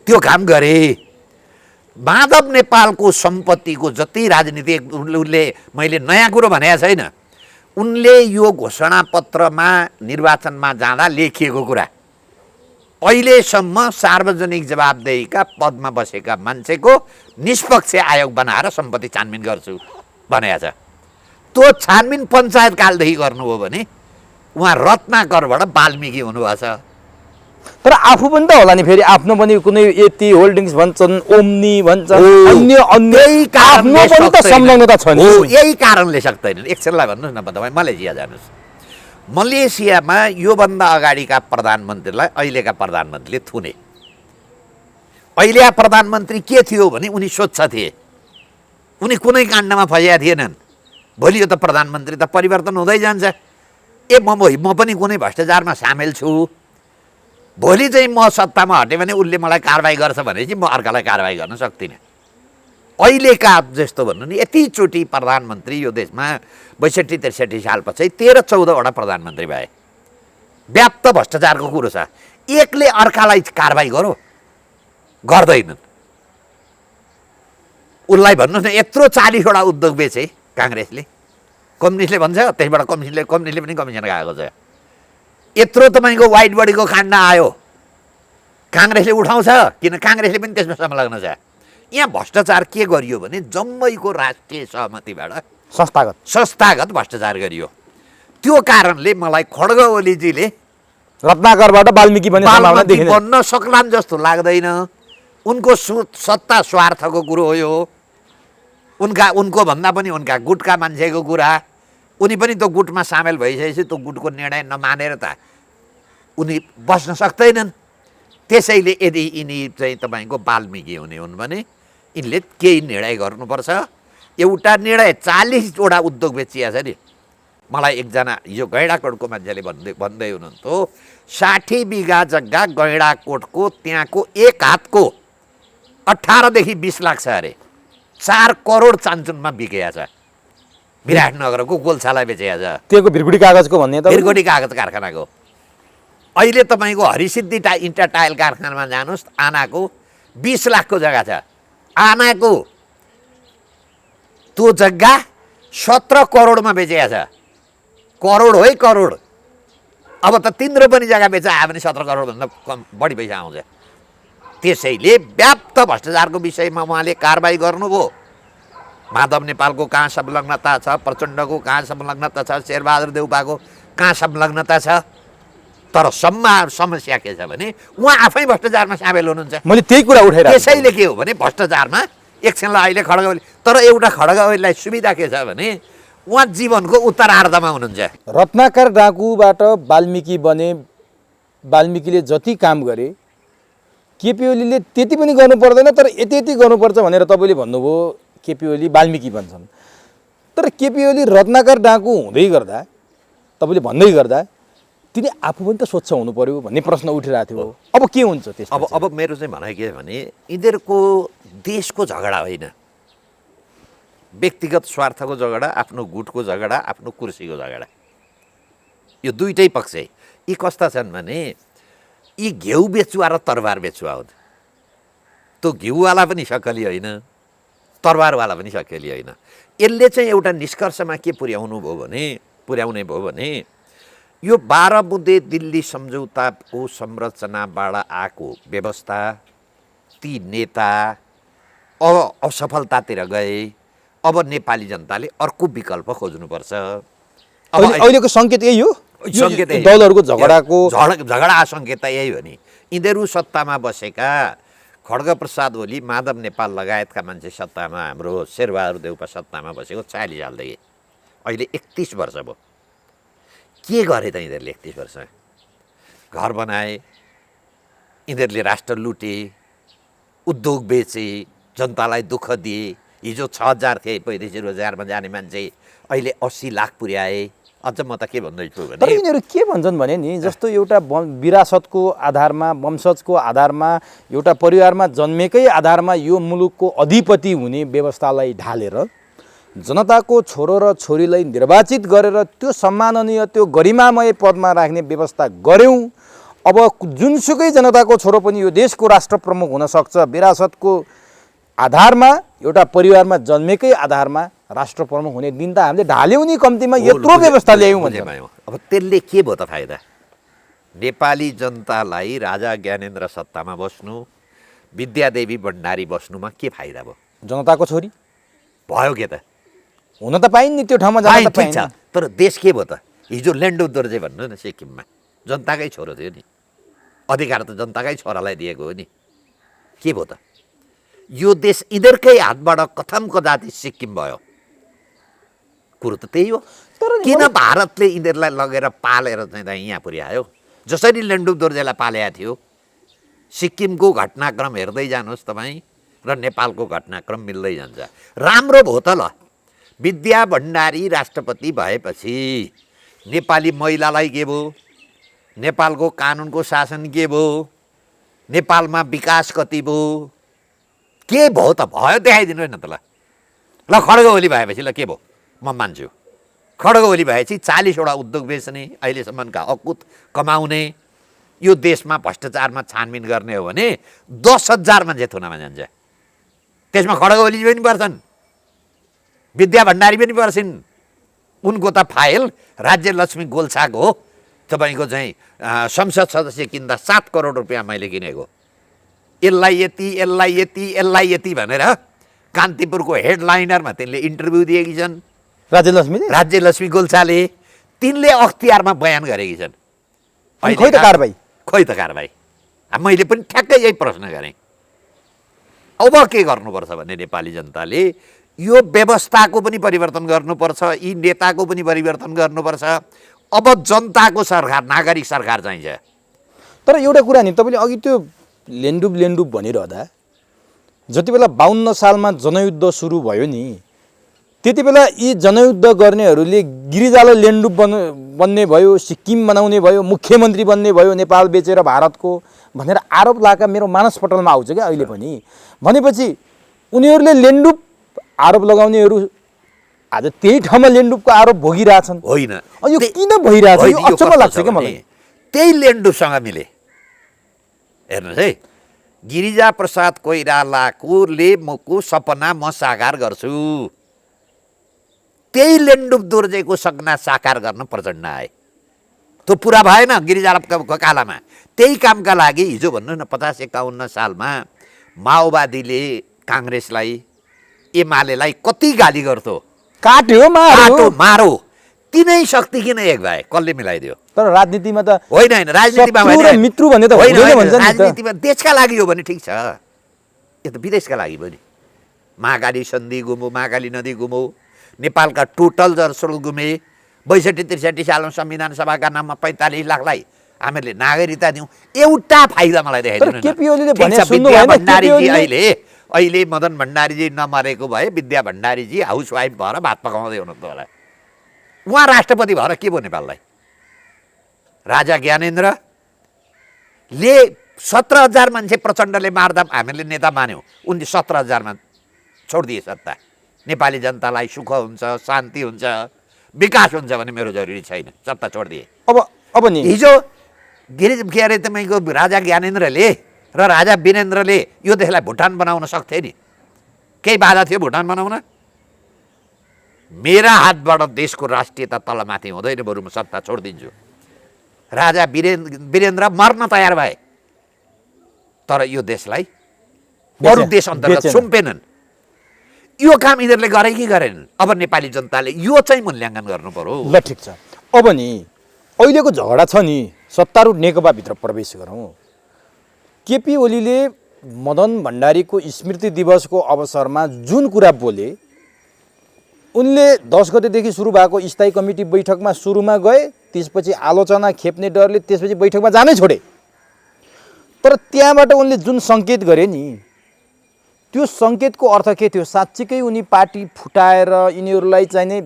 त्यो काम गरे। माधव नेपालको सम्पत्तिको जति राजनीतिक उनले मैले नयाँ कुरो भनेको छैन। उनले यो घोषणापत्रमा निर्वाचनमा जाँदा लेखिएको कुरा अहिलेसम्म सार्वजनिक जवाबदेहीका पदमा बसेका मान्छेको निष्पक्ष आयोग बनाएर सम्पत्ति छानबिन गर्छु भनेको छ। त्यो छानबिन पञ्चायतकालदेखि गर्नु हो भने उहाँ रत्नाकरबाट वाल्मिकी हुनुभएको छ। तर आफू पनि त होला नि फेरि आफ्नो पनि कुनै यति होल्डिङ्स भन्छन्, ओम्नी भन्छन्, अन्य आफ्नो पनि त संलग्नता छ नि। यही कारणले सक्दैनन्। एकछिनलाई भन्नुहोस् न तपाईँ मलेसिया जानुहोस्। मलेसियामा योभन्दा अगाडिका प्रधानमन्त्रीलाई अहिलेका प्रधानमन्त्रीले थुने। अहिलेका प्रधानमन्त्री के थियो भने उनी स्वच्छ थिए, उनी कुनै काण्डमा फसेका थिएनन्। भोलि यो त प्रधानमन्त्री त परिवर्तन हुँदै जान्छ। म पनि कुनै भ्रष्टाचारमा सामेल छु, भोलि चाहिँ म सत्तामा हटेँ भने उसले मलाई कारवाही गर्छ भनेपछि म अर्कालाई कारवाही गर्न सक्दिनँ। अहिलेका जस्तो भन्नु नि यतिचोटि प्रधानमन्त्री यो देशमा 62-63 सालपछि 13-14 वटा प्रधानमन्त्री भए। व्याप्त भ्रष्टाचारको कुरो छ। एकले अर्कालाई कारवाही गरो गर्दैनन्। उसलाई भन्नुहोस् न यत्रो 40 वटा उद्योग बेचे काङ्ग्रेसले, कम्युनिस्टले भन्छ त्यसबाट कम्युनिस्टले पनि कमिसन खाएको छ। यत्रो तपाईँको वाइट बडीको काण्ड आयो काङ्ग्रेसले उठाउँछ किन काङ्ग्रेसले पनि त्यसमा संलग्न छ। यहाँ भ्रष्टाचार के गरियो भने जम्मैको राष्ट्रिय सहमतिबाट संस्थागत भ्रष्टाचार गरियो। त्यो कारणले मलाई खड्ग ओलीजीले रत्नाकरबाट वाल्मीकि बन्न सक्लान् जस्तो लाग्दैन। उनको सत्ता स्वार्थको कुरो हो यो। उनको भन्दा पनि उनका गुटका मान्छेको कुरा। उनी पनि त्यो गुटमा सामेल भइसकेपछि त्यो गुटको निर्णय नमानेर त उनी बस्न सक्दैनन्। त्यसैले यदि यिनी चाहिँ तपाईँको वाल्मीकि हुने हुन् भने यिनले केही निर्णय गर्नुपर्छ। एउटा निर्णय 40वटा उद्योग बेचिया छ नि। मलाई एकजना यो गैँडाकोटको मान्छेले भन्दै हुनुहुन्थ्यो 60 बिघा जग्गा गैँडाकोटको त्यहाँको एक हातको 18 देखि 20 लाख छ अरे। 4 करोड चान्चुनमा बिकेको छ। विराटनगरको गोल्छालाई बेचेको छ। त्यहाँको भिरगुडी कागजको भन्ने त भिरगुडी कागज कारखानाको। अहिले तपाईँको हरिसिद्धि इन्टा टाइल कारखानामा जानुहोस्, आनाको 20 लाखको जग्गा छ। आनाको त्यो जग्गा 17 करोडमा बेचेको छ। करोड है करोड। अब त तिम्रो पनि जग्गा बेचा आयो भने 17 करोडभन्दा कम बढी पैसा आउँछ। त्यसैले व्याप्त भ्रष्टाचारको विषयमा उहाँले कारबाही गर्नुभयो। माधव नेपालको कहाँ संलग्नता छ, प्रचण्डको कहाँ संलग्नता छ, शेरबहादुर देउपाको कहाँ संलग्नता छ। तर समस्या के छ भने उहाँ आफै भ्रष्टाचारमा सामेल हुनुहुन्छ। मैले त्यही कुरा उठाइरहेको। त्यसैले के हो भने भ्रष्टाचारमा एकछिनलाई अहिले खड्ग ओली, तर एउटा खड्ग ओलीलाई सुविधा के छ भने उहाँ जीवनको उत्तरार्धमा हुनुहुन्छ। रत्नाकर डाकुबाट वाल्मीकि बने, वाल्मीकिले जति काम गरे केपी ओलीले त्यति पनि गर्नु पर्दैन, तर यति गर्नुपर्छ भनेर तपाईँले भन्नुभयो। केपी ओली वाल्मीकि बन्छन्, तर केपी ओली रत्नाकर डाकु हुँदै गर्दा, तपाईँले भन्दै गर्दा तिनी आफू पनि त स्वच्छ हुनु पर्यो भन्ने प्रश्न उठिरहेको थियो। अब के हुन्छ त्यस? अब मेरो चाहिँ भनाइ के भने यिनीहरूको देशको झगडा होइन, व्यक्तिगत स्वार्थको झगडा, आफ्नो गुटको झगडा, आफ्नो कुर्सीको झगडा। यो दुईटै पक्ष। यी कस्ता छन् भने यी घिउ बेचुवा र तरबार बेचुवा हुन्। त्यो घिउवाला पनि सक्कली होइन, तरबारवाला पनि सक्कली होइन। यसले चाहिँ एउटा निष्कर्षमा के पुर्याउने भयो भने यो 12 बुँदे दिल्ली सम्झौताको संरचनाबाट आएको व्यवस्था, ती नेता अब असफलतातिर गए। अब नेपाली जनताले अर्को विकल्प खोज्नुपर्छ। अहिलेको सङ्केत यही हो। सङ्केत दलहरूको झगडा सङ्केत त यही हो नि। यिनीहरू सत्तामा बसेका खड्गप्रसाद ओली, माधव नेपाल लगायतका मान्छे सत्तामा, हाम्रो शेरबहादुर देउपा सत्तामा बसेको 40 सालदेखि अहिले 31 वर्ष भयो। के गरे त यिनीहरूले 31 वर्ष? घर बनाए, यिनीहरूले राष्ट्र लुटे, उद्योग बेचे, जनतालाई दुःख दिए। हिजो 6000 थिए वैदेशिक रोजगारमा जाने मान्छे, अहिले 80 लाख पुर्याए। अझ म त के भन्दैछु भने तर यिनीहरू के भन्छन् भने नि, जस्तो एउटा विरासतको आधारमा, वंशजको आधारमा, एउटा परिवारमा जन्मेकै आधारमा यो मुलुकको अधिपति हुने व्यवस्थालाई ढालेर जनताको छोरो र छोरीलाई निर्वाचित गरेर त्यो सम्माननीय, त्यो गरिमामय पदमा राख्ने व्यवस्था गऱ्यौँ। अब जुनसुकै जनताको छोरो पनि यो देशको राष्ट्र प्रमुख हुन सक्छ। विरासतको आधारमा, एउटा परिवारमा जन्मेकै आधारमा राष्ट्र प्रमुख हुने दिन त हामीले ढाल्यौँ नि। कम्तीमा यत्रो व्यवस्था ल्यायौँ भने अब त्यसले के भयो त फाइदा? नेपाली जनतालाई राजा ज्ञानेन्द्र सत्तामा बस्नु, विद्यादेवी भण्डारी बस्नुमा के फाइदा भयो? जनताको छोरी भयो के त? हुन त पाइन् नि त्यो ठाउँमा जान त पाइन्छ। तर देश के भयो त? हिजो ल्यान्डो दोर्जे भन्नु न, सिक्किममा जनताकै छोरो थियो नि, अधिकार त जनताकै छोरालाई दिएको हो नि। के भयो त? यो देश यिनीहरूकै हातबाट कथम कदाति सिक्किम भयो। कुरो त त्यही हो। तर किन भारतले यिनीहरूलाई लगेर पालेर चाहिँ यहाँ पुर्यायो? जसरी ल्यान्डो दोर्जेलाई पालेको थियो। सिक्किमको घटनाक्रम हेर्दै जानुहोस् तपाईँ र नेपालको घटनाक्रम मिल्दै जान्छ। राम्रो भयो त ल। विद्या भण्डारी राष्ट्रपति भएपछि नेपाली महिलालाई के भयो? नेपालको कानुनको शासन के भयो? नेपालमा विकास कति भयो? के भयो त? भयो देखाइदिनु न त ल। खड्ग ओली भएपछि ल के भयो? म मान्छु। खड्ग ओली भएपछि 40वटा उद्योग बेच्ने, अहिलेसम्मका अकुत कमाउने, यो देशमा भ्रष्टाचारमा छानबिन गर्ने हो भने 10,000 मान्छे थुनामा जान्छ। त्यसमा खड्ग ओली पनि पर्छन्, विद्या भण्डारी पनि पर्छन्। उनको त फाइल राज्यलक्ष्मी गोल्छाको हो। तपाईँको चाहिँ संसद सदस्य किन्दा 7 करोड रुपियाँ मैले किनेको। यसलाई यति यसलाई यति यसलाई यति भनेर कान्तिपुरको हेडलाइनरमा तिनले इन्टरभ्यू दिएकी छन्। राज्यलक्ष्मीले राज्यलक्ष्मी गोल्छाले तिनले अख्तियारमा बयान गरेकी छन्। अनि खोइ त कारबाही खोइ त कारबाही। मैले पनि ठ्याक्कै यही प्रश्न गरेँ। अब के गर्नुपर्छ भने नेपाली जनताले यो व्यवस्थाको पनि परिवर्तन गर्नुपर्छ, यी नेताको पनि परिवर्तन गर्नुपर्छ। अब जनताको सरकार, नागरिक सरकार चाहिन्छ। तर एउटा कुरा नि, तपाईँले अघि त्यो लेन्डुप भनिरहँदा जति बेला 52 सालमा जनयुद्ध सुरु भयो नि, त्यति बेला यी जनयुद्ध गर्नेहरूले गिरिजालाई लेन्डुप बन्ने भयो, सिक्किम बनाउने भयो, मुख्यमन्त्री बन्ने भयो नेपाल बेचेर भारतको भनेर आरोप लगाएका मेरो मानसपटलमा आउँछ क्या अहिले पनि। भनेपछि उनीहरूले लेन्डुप आरोप लगाउनेहरू आज त्यही ठाउँमा लेन्डुपको आरोप भोगिरहेछन्। होइन, यो किन भइरहेछ यो अचम्म लाग्छ क्या मलाई। त्यही लेन्डुपसँग मिले। हेर्नुहोस् है, गिरिजा प्रसाद कोइरालाले मको सपना म साकार गर्छु, त्यही लेन्डुप दोर्जेको सपना साकार गर्न प्रचण्ड आए। त्यो पुरा भएन गिरिजाको कालामा। त्यही कामका लागि हिजो भन्नु न 50-51 सालमा माओवादीले काङ्ग्रेसलाई, एमालेलाई कति गाली गर्थ्यो, काट्यो मारो। तिनै शक्ति किन एक भए? कसले मिलाइदियो? तर राजनीतिमा त होइन, राजनीतिमा मित्र भन्ने त होइन। राजनीतिमा देशका लागि हो भने ठिक छ, यो त विदेशका लागि पनि। महाकाली सन्धि गुमो, महाकाली नदी गुमो, नेपालका टोटल जनश्रोत गुमे। 62-63 सालमा संविधान सभाका नाममा 45 लाखलाई हामीहरूले नागरिकता दिउँ। एउटा फाइदा मलाई देखाइदिनु। अहिले मदन भण्डारीजी नमरेको भए विद्या भण्डारीजी हाउसवाइफ भएर भात पकाउँदै हुनुहुन्थ्यो होला। उहाँ राष्ट्रपति भएर के भयो नेपाललाई? राजा ज्ञानेन्द्रले 17,000 मान्छे प्रचण्डले मार्दा हामीले नेता मान्यौँ, उनले 17,000मा छोडिदिए सत्ता। नेपाली जनतालाई सुख हुन्छ, शान्ति हुन्छ, विकास हुन्छ भने मेरो जरुरी छैन, सत्ता छोडिदिए। अब नि हिजो के अरे तपाईँको राजा ज्ञानेन्द्रले र राजा वीरेन्द्रले यो देशलाई भुटान बनाउन सक्थे नि? केही बाधा थियो भुटान बनाउन? मेरा हातबाट देशको राष्ट्रियता तलमाथि हुँदैन, बरु म सत्ता छोडिदिन्छु। राजा वीरेन्द्र मर्न तयार भए, तर यो देशलाई अरू देश अन्तर्गत सुम्पेनन्। यो काम यिनीहरूले गरे कि गरेनन्? अब नेपाली जनताले यो चाहिँ मूल्याङ्कन गर्नु पर्यो। ल ठिक छ। अब नि अहिलेको झगडा छ नि, सत्तारूढ नेकपाभित्र प्रवेश गरौँ। केपी ओलीले मदन भण्डारीको स्मृति दिवसको अवसरमा जुन कुरा बोले, उनले 10 गतेदेखि सुरु भएको स्थायी कमिटी बैठकमा सुरुमा गए, त्यसपछि आलोचना खेप्ने डरले त्यसपछि बैठकमा जानै छोडे। तर त्यहाँबाट उनले जुन सङ्केत गरे नि, त्यो सङ्केतको अर्थ के थियो? साँच्चीकै उनी पार्टी फुटाएर यिनीहरूलाई चाहिने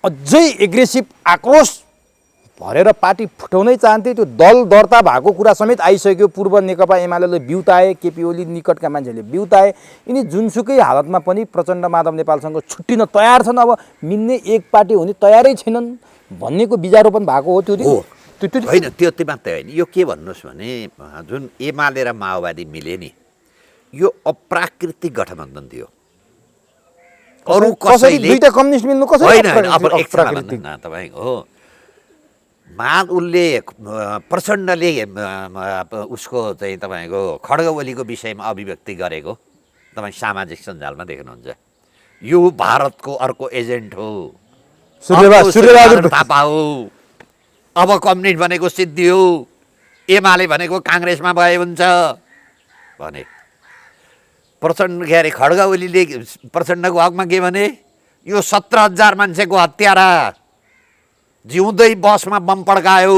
अझै एग्रेसिभ आक्रोश भरेर पार्टी फुटाउनै चाहन्थे। त्यो दल दर्ता भएको कुरा समेत आइसक्यो। पूर्व नेकपा एमाले बिउताए, केपी ओली निकटका मान्छेले बिउताए। यिनी जुनसुकै हालतमा पनि प्रचण्ड माधव नेपालसँग छुट्टिन तयार छन्। अब मिल्ने एक पार्टी हुने तयारै छैनन् भन्नेको बिजारोपण भएको हो। त्यो होइन, त्यो मात्रै होइन। यो के भन्नुहोस् भने, जुन एमाले र माओवादी मिले नि, यो अप्राकृतिक गठबन्धन थियो। अरू कसैले दुईटा कम्युनिस्ट मिल्नु कसरी अप्राकृतिक तपाईँको उसले प्रचण्डले उसको चाहिँ तपाईँको खड्गवलीको विषयमा अभिव्यक्ति गरेको तपाईँ सामाजिक सञ्जालमा देख्नुहुन्छ। यो भारतको अर्को एजेन्ट हो, सूर्यबहादुर थापा हो। अब कम्युनिस्ट भनेको सिद्धि हो, एमाले भनेको काङ्ग्रेसमा भए हुन्छ भने। प्रचण्ड के अरे खड्गवलीले प्रचण्डको हकमा के भने, यो 17,000 मान्छेको हत्यारा जिउँदै बसमा बम पड्कायो,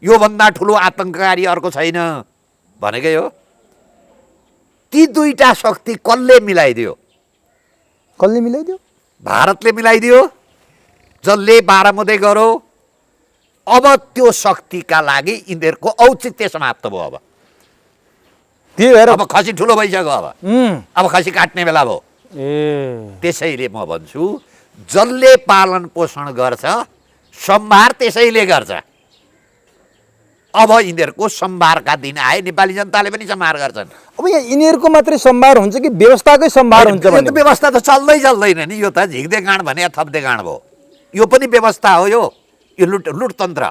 योभन्दा ठुलो आतङ्ककारी अर्को छैन भनेकै हो। ती दुईटा शक्ति कसले मिलाइदियो? भारतले मिलाइदियो, जसले बाह्रमुदे गरो। अब त्यो शक्तिका लागि यिनीहरूको औचित्य समाप्त भयो। अब खसी ठुलो भइसक्यो। अब खसी काट्ने बेला भयो। त्यसैले म भन्छु, जसले पालन पोषण गर्छ सम्भार त्यसैले गर्छ। अब यिनीहरूको सम्भारका दिन आए, नेपाली जनताले पनि सम्भार गर्छन्। अब यहाँ यिनीहरूको मात्रै सम्भार हुन्छ कि व्यवस्थाकै सम्भार हुन्छ? व्यवस्था त चल्दैन नि। यो त झिक्दे गाँड भने थप्दे गाँड भयो। यो पनि व्यवस्था हो। यो लुटतन्त्र,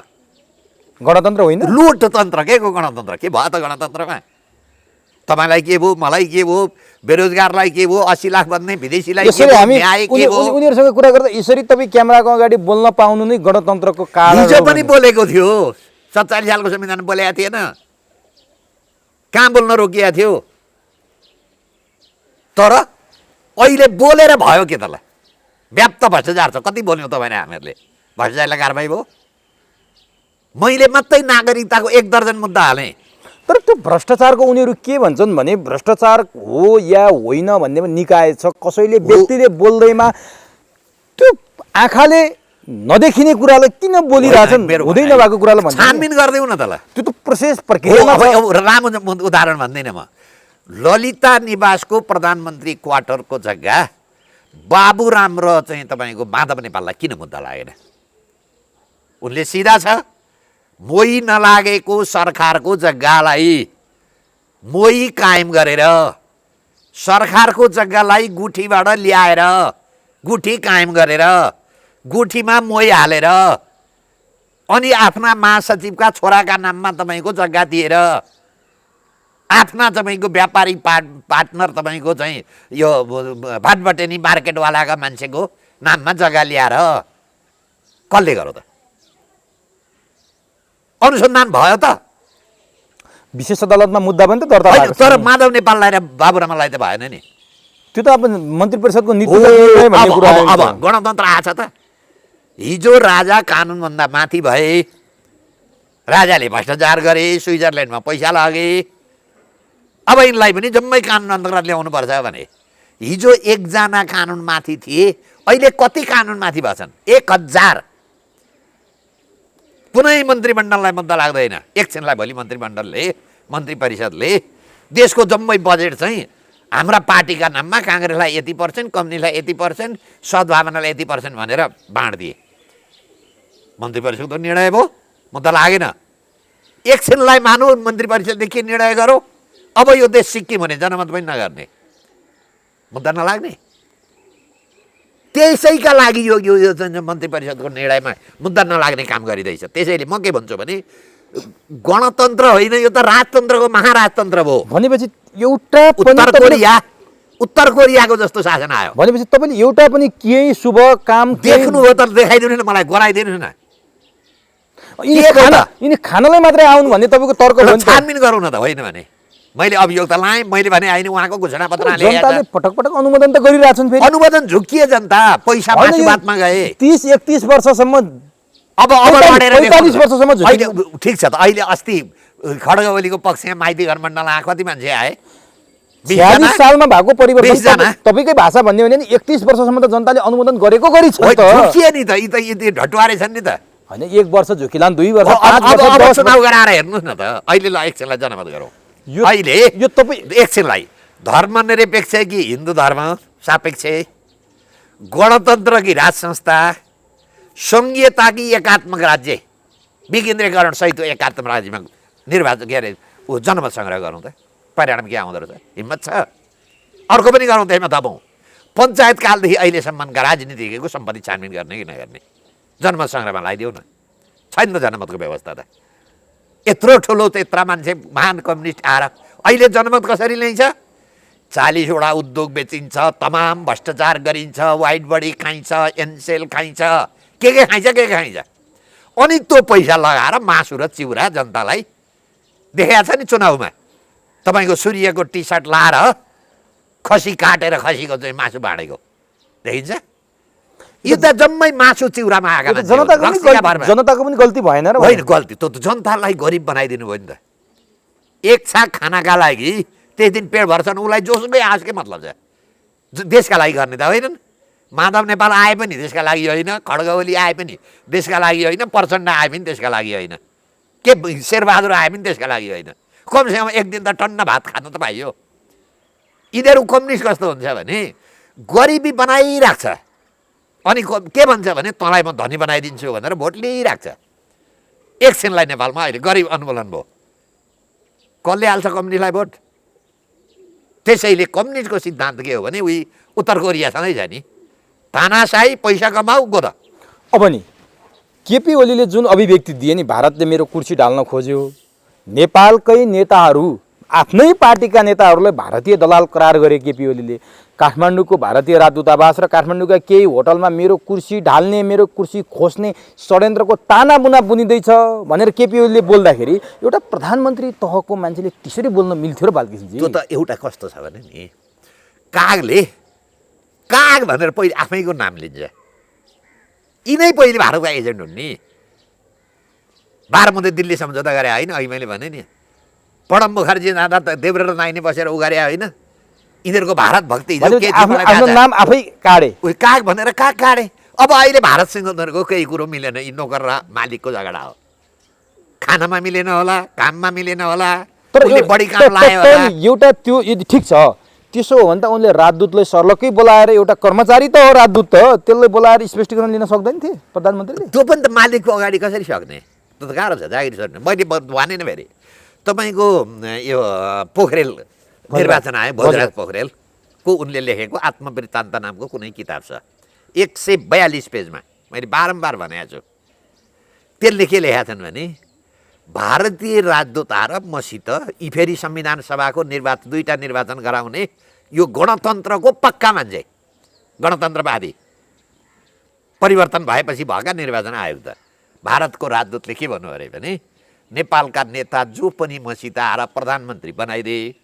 गणतन्त्र होइन। लुटतन्त्र के को गणतन्त्र? के भयो त गणतन्त्रमा? तपाईँलाई के भयो, मलाई के भयो, बेरोजगारलाई के भयो, 80 लाख भन्ने विदेशीलाई के यसरी भयो, हामी न्याय के भयो। उनीहरूसँग कुरा गर्दा यसरी तपाईँ क्यामेराको अगाडि बोल्न पाउनु नै गणतन्त्रको कारण हिजो पनि बोलेको थियो, 47 सालको संविधान बोलेको थिएन, कहाँ बोल्न रोकिएको थियो। तर अहिले बोलेर भयो के तलाई, व्याप्त भ्रष्टाचार छ। कति बोल्यौँ तपाईँले, हामीहरूले भ्रष्टाचारलाई कारबाही भयो। मैले मात्रै नागरिकताको 1 दर्जन मुद्दा हालेँ। तर त्यो भ्रष्टाचारको उनीहरू के भन्छन् भने भ्रष्टाचार हो या होइन भन्नेमा निकाय छ। कसैले व्यक्तिले बोल्दैमा त्यो आँखाले नदेखिने कुरालाई किन बोलिरहेछन्, हुँदै नभएको कुरालाई भन्छ। छानबिन गरिदेऊ न तलाई। त्यो त प्रोसेस प्रक्रियामा छ। अब लामो उदाहरण भन्दिनँ म। ललिता निवासको प्रधानमन्त्री क्वार्टरको जग्गा बाबुराम र चाहिँ तपाईँको माधव नेपाललाई किन मुद्दा लागेन? उनले सिधा छ, मोही नलागेको सरकारको जग्गालाई मोही कायम गरेर, सरकारको जग्गालाई गुठीबाट ल्याएर गुठी कायम गरेर, गुठीमा मोही हालेर, अनि आफ्ना महासचिवका छोराका नाममा तपाईँको जग्गा दिएर, आफ्ना तपाईँको व्यापारी पार्टनर तपाईँको चाहिँ यो भाटबटेनी मार्केटवालाका मान्छेको नाममा जग्गा ल्याएर कसले गर्यो त? अनुसन्धान भयो त? विशेष अदालतमा मुद्दा पनि त दर्ता भएको छ। तर माधव नेपाललाई र बाबुरामलाई त भएन नि। त्यो त अब मन्त्री परिषदको नीति अब गणतन्त्र आछ त। हिजो राजा कानुनभन्दा माथि भए, राजाले भ्रष्टाचार गरे, स्विजरल्यान्डमा पैसा लगे, अब यिनलाई पनि जम्मै कानुन अन्तर्गत ल्याउनुपर्छ भने हिजो 1जना कानुन माथि थिए, अहिले कति कानुन माथि भएछन्? 1000। कुनै मन्त्रीमण्डललाई मुद्दा लाग्दैन। एकछिनलाई भोलि मन्त्रीमण्डलले, मन्त्री परिषदले देशको जम्मै बजेट चाहिँ हाम्रा पार्टीका नाममा काङ्ग्रेसलाई यति पर्सेन्ट, कम्युनिस्टलाई यति पर्सेन्ट, सद्भावनालाई यति पर्सेन्ट भनेर बाँडिदिए। मन्त्री परिषदको निर्णय भयो, मुद्दा लागेन। एकछिनलाई मानौ मन्त्री परिषदले के निर्णय गरौँ, अब यो देश सिक्किम भने जनमत पनि नगर्ने, मुद्दा नलाग्ने। त्यसैका लागि यो यो यो मन्त्री परिषदको निर्णयमा मुद्दा नलाग्ने काम गरिँदैछ। त्यसैले म के भन्छु भने गणतन्त्र होइन, यो त राजतन्त्रको महाराजतन्त्र भयो। भनेपछि एउटा उत्तर कोरियाको जस्तो शासन आयो। भनेपछि तपाईँले एउटा पनि केही शुभ काम देख्नुभयो त देखाइदिनु न, मलाई गराइदिनु न। यिनी खानालाई मात्रै आउनु भन्ने तपाईँको तर्क हो नि त? छानबिन गरौँ न त। होइन भने मैले अभियोग त लाएँ, मैले भने होइन उहाँको घोषणापत्र जनताले पटक पटक अनुमोदन त गरिरहेछन्। फेरि अनुमोदन झुकिए जनता, पैसा मासुवादमा गए। 30-31 वर्षसम्म, अब 45 वर्षसम्म अहिले ठिक छ त। अहिले अस्ति खड्गवलीको पक्षमा माइती घर मण्डलमा कति मान्छे आए? 46 सालमा भएको परिवर्तन तपाईँकै भाषा भन्ने भने 31 वर्षसम्म त जनताले अनुमोदन गरेको गरी छ त। झुकिए नि त, यी ढटुवारे छन् नि त। होइन 1 वर्ष झुकिलान्, 2 वर्ष, 5 अब वर्ष चुनाव गराएर हेर्नुहोस् न त। अहिले ल एकछिनलाई जनमत गरौँ। अहिले यो तपाईँ एकछिनलाई धर्मनिरपेक्ष कि हिन्दू धर्म सापेक्ष, गणतन्त्र कि राज संस्था, सङ्घीयता कि एकात्मक राज्य, विकेन्द्रीकरण सहित एकात्मक राज्यमा निर्वाचन के अरे जनमत सङ्ग्रह गरौँ त। परिणाम के आउँदो रहेछ? हिम्मत छ? अर्को पनि गरौँ त, यसमा दबाउँ। पञ्चायतकालदेखि अहिलेसम्मका राजनीतिको सम्पत्ति छानबिन गर्ने कि नगर्ने, जनमत सङ्ग्रहमा लगाइदेऊ न। छैन त जनमतको व्यवस्था त। यत्रो ठुलो त्यत्रा मान्छे महान कम्युनिस्ट आएर अहिले जनमत कसरी ल्याइन्छ? 40 वटा उद्योग बेचिन्छ, तमाम भ्रष्टाचार गरिन्छ, वाइट बडी खाइन्छ, एनसेल खाइन्छ, के खाइन्छ। अनि त्यो पैसा लगाएर मासु र चिउरा जनतालाई देखाएको छ नि चुनावमा। तपाईँको सूर्यको टी सर्ट लाएर खसी काटेर खसीको चाहिँ मासु बाँडेको देखिन्छ। यो त जम्मै मासु चिउरामा आएका जनताको पनि गल्ती भएन र? होइन, गल्ती त जनतालाई गरिब बनाइदिनु भयो नि त। एक छाक खानाका लागि त्यही दिन पेट भर्छन्, उसलाई जोसुकै आश के मतलब छ? देशका लागि गर्ने त होइनन्। माधव नेपाल आए पनि देशका लागि होइन, खड्गवली आए पनि देशका लागि होइन, प्रचण्ड आए पनि देशका लागि होइन, के शेरबहादुर आए पनि देशका लागि होइन। कमसेकम एक दिन त टन्न भात खानु त पाइयो। यिनीहरू कम्युनिस्ट कस्तो हुन्छ भने गरिबी बनाइराख्छ, अनि के भन्छ भने तँलाई म धनी बनाइदिन्छु भनेर भोट लिइराख्छ। एकछिनलाई नेपालमा अहिले गरिब आन्दोलन भयो, कसले हाल्छ कम्युनिस्टलाई भोट? त्यसैले कम्युनिस्टको सिद्धान्त के हो भने उही उत्तर कोरियासँगै छ नि, तानाशाही, पैसा कमाऊ गो त। अब नि केपी ओलीले जुन अभिव्यक्ति दिए नि, भारतले मेरो कुर्सी ढाल्न खोज्यो, नेपालकै नेताहरू आफ्नै पार्टीका नेताहरूलाई भारतीय दलाल करार गरे केपी ओलीले। काठमाडौँको भारतीय राजदूतावास र काठमाडौँका केही होटलमा मेरो कुर्सी ढाल्ने, मेरो कुर्सी खोज्ने षड्यन्त्रको तानामुना बुनिँदैछ भनेर केपी ओलीले बोल्दाखेरि एउटा प्रधानमन्त्री तहको मान्छेले त्यसरी बोल्न मिल्थ्यो र बालकृष्णजी? त्यो त एउटा कस्तो छ भने नि, काग भनेर पहिले आफैको नाम लिन्छ। यिनै पहिले भारतका एजेन्ट हुन् नि। बाह्रमुखे दिल्ली सम्झौता गरे होइन, अघि मैले भने नि। प्रणब मुखर्जी जाँदा त देवरेन्द्र नाइने बसेर उ गरे होइन। यिनीहरूको भारत भक्ति आफ्नो नाम आफै काढे, काग भनेर काग काढे। अब अहिले भारतसँग उनीहरूको केही कुरो मिलेन, यी नोकर र मालिकको झगडा हो। खानामा मिलेन होला, काममा मिलेन होला, उसले बढी काम लायो होला। एउटा त्यो यदि ठिक छ त्यसो हो भने त उनले राजदूतलाई सर्लक्कै बोलाएर, एउटा कर्मचारी त हो राजदूत त, त्यसलाई बोलाएर स्पष्टीकरण लिन सक्दैन थिए प्रधानमन्त्रीले? त्यो पनि त मालिकको अगाडि कसरी सक्ने? त्यो त गाह्रो छ, जागिर छोड्ने। मैले भने नि फेरि तपाईँको यो पोखरेल निर्वाचन आयो, भोजराज पोखरेलको उनले लेखेको आत्मवृत्तान्त नामको कुनै किताब छ, 142 पेजमा। मैले बारम्बार भनेको छु। त्यसले के लेखेका छन् भने भारतीय राजदूतहरू मसित यी फेरि संविधान सभाको दुईटा निर्वाचन गराउने यो गणतन्त्रको पक्का मान्छे, गणतन्त्रवादी परिवर्तन भएपछि भएका निर्वाचन आयोग त। भारतको राजदूतले के भन्नु अरे भने नेपालका नेता जो पनि मसित आएर प्रधानमन्त्री बनाइदिए,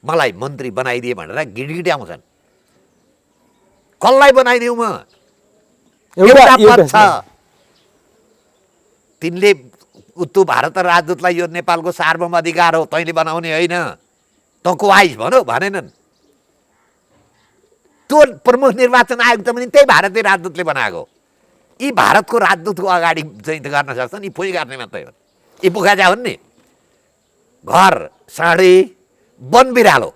मलाई मन्त्री बनाइदिए भनेर गिडगिड्याउँछन्। कसलाई बनाइदिउँ म? एउटा पद छ। तिनले उत्तु भारत राजदूतलाई यो नेपालको सार्वभौम अधिकार हो, तैँले बनाउने होइन, तँको आइस भनौ भनेनन्। त्यो प्रमुख निर्वाचन आयोग त पनि त्यही भारतीय राजदूतले बनाएको। यी भारतको राजदूतको अगाडि चाहिँ गर्न सक्छन्, यी फुइ गर्ने मात्रै हो। यी बुखाजा हुन् नि, घर साँढे वन बिरालो,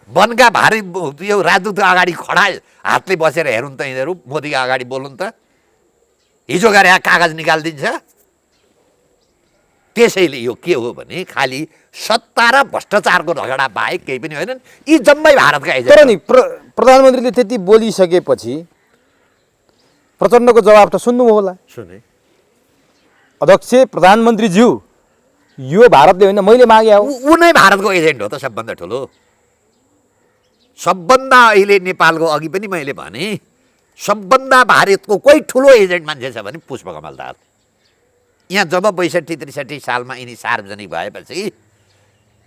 वनका भारी यो राजदूतको अगाडि खडा हातले बसेर हेरुन् त यिनीहरू, मोदीका अगाडि बोल्नु त। हिजो गरे कागज निकालिदिन्छ। त्यसैले यो के हो भने खालि सत्ता र भ्रष्टाचारको झगडा बाहेक केही पनि होइनन्। यी जम्मै भारतका एजेन्ट। तर नि प्रधानमन्त्रीले त्यति बोलिसकेपछि प्रचण्डको जवाब त सुन्नुभयो होला? सुने। अध्यक्ष प्रधानमन्त्रीज्यू, यो भारतले होइन मैले मागे हो। ऊ नै भारतको एजेन्ट हो त सबभन्दा ठुलो। सबभन्दा अहिले नेपालको अघि पनि मैले भने सबभन्दा भारतको कोही ठुलो एजेन्ट मान्छे छ भने पुष्पकमल दाहाल। यहाँ जब 62-63 सालमा यिनी सार्वजनिक भएपछि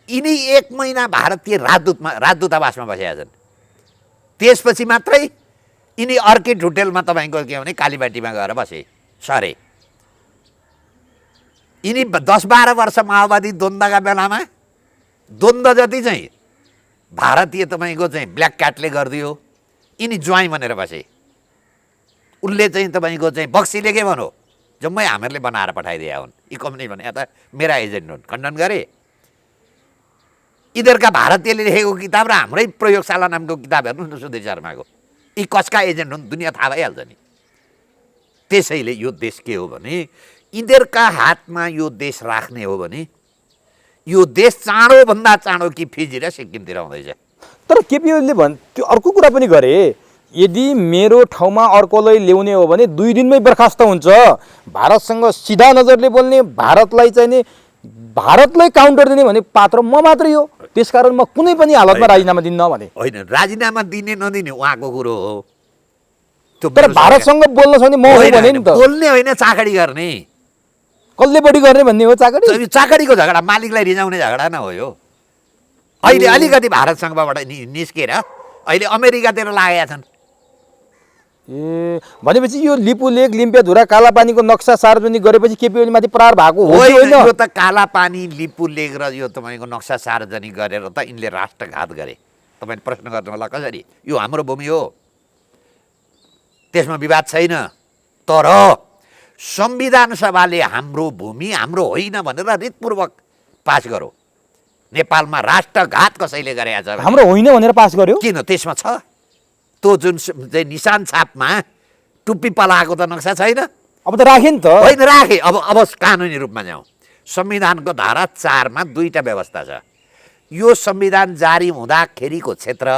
यिनी 1 महिना भारतीय राजदूतावासमा बसेका छन्। त्यसपछि मात्रै यिनी अर्किड होटेलमा तपाईँको के भने कालीबाटीमा गएर बसे सरे। यिनी 10-12 वर्ष माओवादी द्वन्द्वका बेलामा द्वन्द्व जति चाहिँ भारतीय तपाईँको चाहिँ ब्ल्याक क्याटले गरिदियो, यिनी ज्वाइँ भनेर बसे। उसले चाहिँ तपाईँको चाहिँ बक्सीले के भन्यो, जम्मै हामीहरूले बनाएर पठाइदिए हुन्, यी कम्युनिस्ट भने त मेरा एजेन्ट हुन्, खण्डन गरे। यिनीहरूका भारतीयले लेखेको किताब र हाम्रै प्रयोगशाला नामको किताब हेर्नुहोस् न सुधीर शर्माको, यी कसका एजेन्ट हुन् दुनियाँ थाहा भइहाल्छ नि। त्यसैले यो देश के हो भने यिनीहरूका हातमा यो देश राख्ने हो भने यो देश चाँडोभन्दा चाँडो कि फिजी र सिक्किमतिर आउँदैछ। तर केपी ओलीले त्यो अर्को कुरा पनि गरे, यदि मेरो ठाउँमा अर्कोलाई ल्याउने हो भने 2 दिनमै बर्खास्त हुन्छ। भारतसँग सिधा नजरले बोल्ने, भारतलाई चाहिँ नि भारतलाई काउन्टर दिने भने पात्र म मात्रै हो, त्यसकारण म कुनै पनि हालतमा राजीनामा दिन्न भने। होइन, राजीनामा दिने नदिने उहाँको कुरो हो। तर भारतसँग बोल्न सक्ने म हो भने नि त। बोल्ने होइन, चाकडी गर्ने। कसले बढी गर्ने भन्ने हो चाकडी? चाकडीको झगडा, मालिकलाई रिजाउने झगडा न हो यो। अहिले अलिकति भारतसँगबाट निस्केर अहिले अमेरिकातिर लागेका छन्। ए भनेपछि यो लिपु लेक, लिम्पियाधुरा, कालापानीको नक्सा सार्वजनिक गरेपछि केपी ओली माथि प्रहार भएको हो कि होइन? यो त कालापानी, लिपु लेक र यो तपाईँको नक्सा सार्वजनिक गरेर त यिनले राष्ट्रघात गरे। तपाईँले प्रश्न गर्नु होला कसरी? यो हाम्रो भूमि हो, त्यसमा विवाद छैन। तर संविधान सभाले हाम्रो भूमि हाम्रो होइन भनेर रितपूर्वक पास गरो। नेपालमा राष्ट्रघात कसैले गरेको छ? हाम्रो होइन भनेर पास गर्यो? किन? त्यसमा छ त्यो जुन चाहिँ निशान छापमा टुप्पी पलाएको त नक्सा छैन? अब त राखे नि त। होइन, राखे। अब कानुनी रूपमा जाउँ। संविधानको धारा 4 मा 2टा व्यवस्था छ। यो संविधान जारी हुँदाखेरिको क्षेत्र,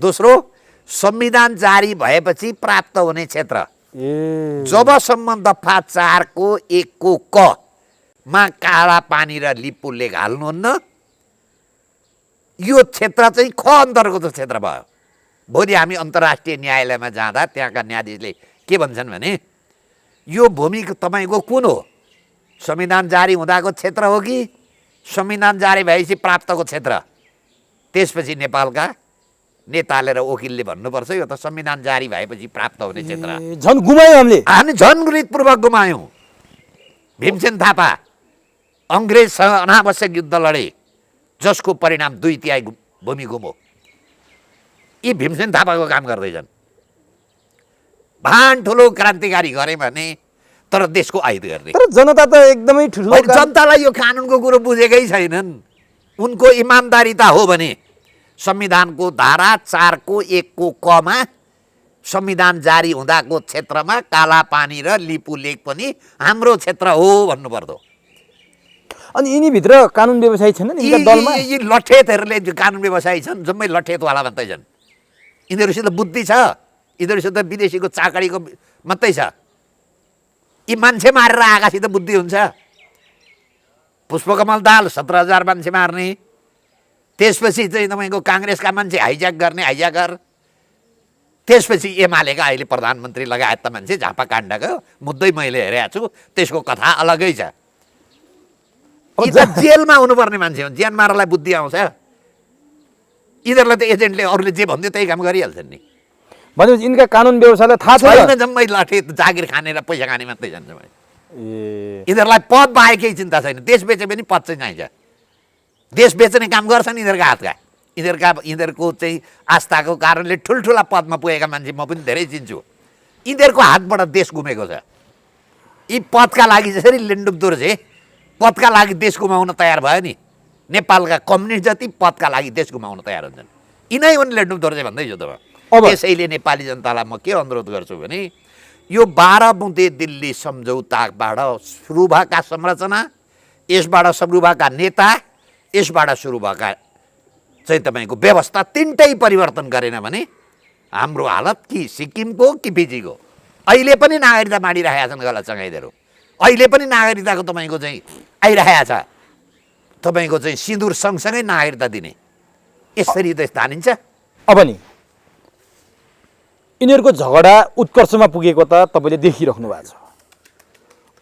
दोस्रो संविधान जारी भएपछि प्राप्त हुने क्षेत्र। जबसम्म दफा 4 को 1 को क मा काला पानी र लिपु लेक हाल्नुहुन्न, यो क्षेत्र चाहिँ ख अन्तर्गत क्षेत्र भयो। भोलि हामी अन्तर्राष्ट्रिय न्यायालयमा जाँदा त्यहाँका न्यायाधीशले के भन्छन् भने यो भूमि तपाईँको कुन हो, संविधान जारी हुँदाको क्षेत्र हो कि संविधान जारी भएपछि प्राप्तको क्षेत्र? त्यसपछि नेपालका नेताले र वकिलले भन्नुपर्छ यो त संविधान जारी भएपछि प्राप्त हुने क्षेत्र। झन् गुमायौँ हामी झन् हृदयपूर्वक गुमायौँ। भीमसेन थापा अङ्ग्रेजसँग अनावश्यक युद्ध लडे, जसको परिणाम 2/3 भूमि गुम्यो। यी भीमसेन थापाको काम गर्दैछन्। भान ठुलो क्रान्तिकारी गरे भने तर देशको आहित गर्ने। तर जनता त एकदमै ठुलो जनतालाई यो कानुनको कुरो बुझेकै छैनन्। उनको इमान्दारिता हो भने संविधानको धारा 4 को 1 को क मा संविधान जारी हुँदाको क्षेत्रमा काला पानी र लिपु लेक पनि हाम्रो क्षेत्र हो भन्नु पर्दो। अनि यिनीभित्र कानुन व्यवसायी छैनन् यिनका दलमा? यी लठेतहरूले कानुन व्यवसायी छन्, जम्मै लठेतवाला मात्रै छन्। यिनीहरूसित बुद्धि छ, यिनीहरूसित विदेशीको चाकडीको मात्रै छ। यी मान्छे मारेर आएकासित बुद्धि हुन्छ। पुष्पकमल दाहाल 17,000 मान्छे मार्ने, त्यसपछि चाहिँ तपाईँको काङ्ग्रेसका मान्छे हाइज्याक गर्ने हाइज्याकर, त्यसपछि एमालेका अहिले प्रधानमन्त्री लगायतका मान्छे झापा काण्डको मुद्दै मैले हेरेको छु, त्यसको कथा अलगै छ। यी त जेलमा हुनुपर्ने मान्छे हुन्, ज्यान मारलाई बुद्धि आउँछ। यिनीहरूलाई त एजेन्टले अरूले जे भन्यो त्यही काम गरिहाल्छन् नि। भनेपछि यिनका कानुन व्यवसायलाई थाहा छैन? जम्मै लठे जागिर खाने र पैसा खाने मात्रै छन्। यिनीहरूलाई पद बाहेक केही चिन्ता छैन। देश बेचे पनि पद चाहिँ चाहिन्छ। देश बेच्ने काम गर्छन् यिनीहरूका हातका। यिनीहरूको चाहिँ आस्थाको कारणले ठुल्ठुला पदमा पुगेका मान्छे म पनि धेरै चिन्छु। यिनीहरूको हातबाट देश गुमेको छ। यी पदका लागि जसरी लेन्डुप दोर्जे पदका लागि देश गुमाउन तयार भयो नि, नेपालका कम्युनिस्ट जति पदका लागि देश गुमाउन तयार हुन्छन्। यिनै हुन् लेन्डुप दोर्जे भन्दैछु त। त्यसैले नेपाली जनतालाई म के अनुरोध गर्छु भने यो 12 बुँदे दिल्ली सम्झौताबाट सुरु भएका संरचना, यसबाट सुरु भएका नेता, यसबाट सुरु भएका चाहिँ तपाईँको व्यवस्था तिनटै परिवर्तन गरेन भने हाम्रो हालत कि सिक्किमको कि फिजीको। अहिले पनि नागरिकता माडिरहेका छन् गलत चङ्गाइदेहरू। अहिले पनि नागरिकताको तपाईँको चाहिँ आइरहेको छ। तपाईँको चाहिँ सिन्दुर सँगसँगै नागरिकता दिने, यसरी देश धानिन्छ। अब नि यिनीहरूको झगडा उत्कर्षमा पुगेको त तपाईँले देखिराख्नु भएको छ।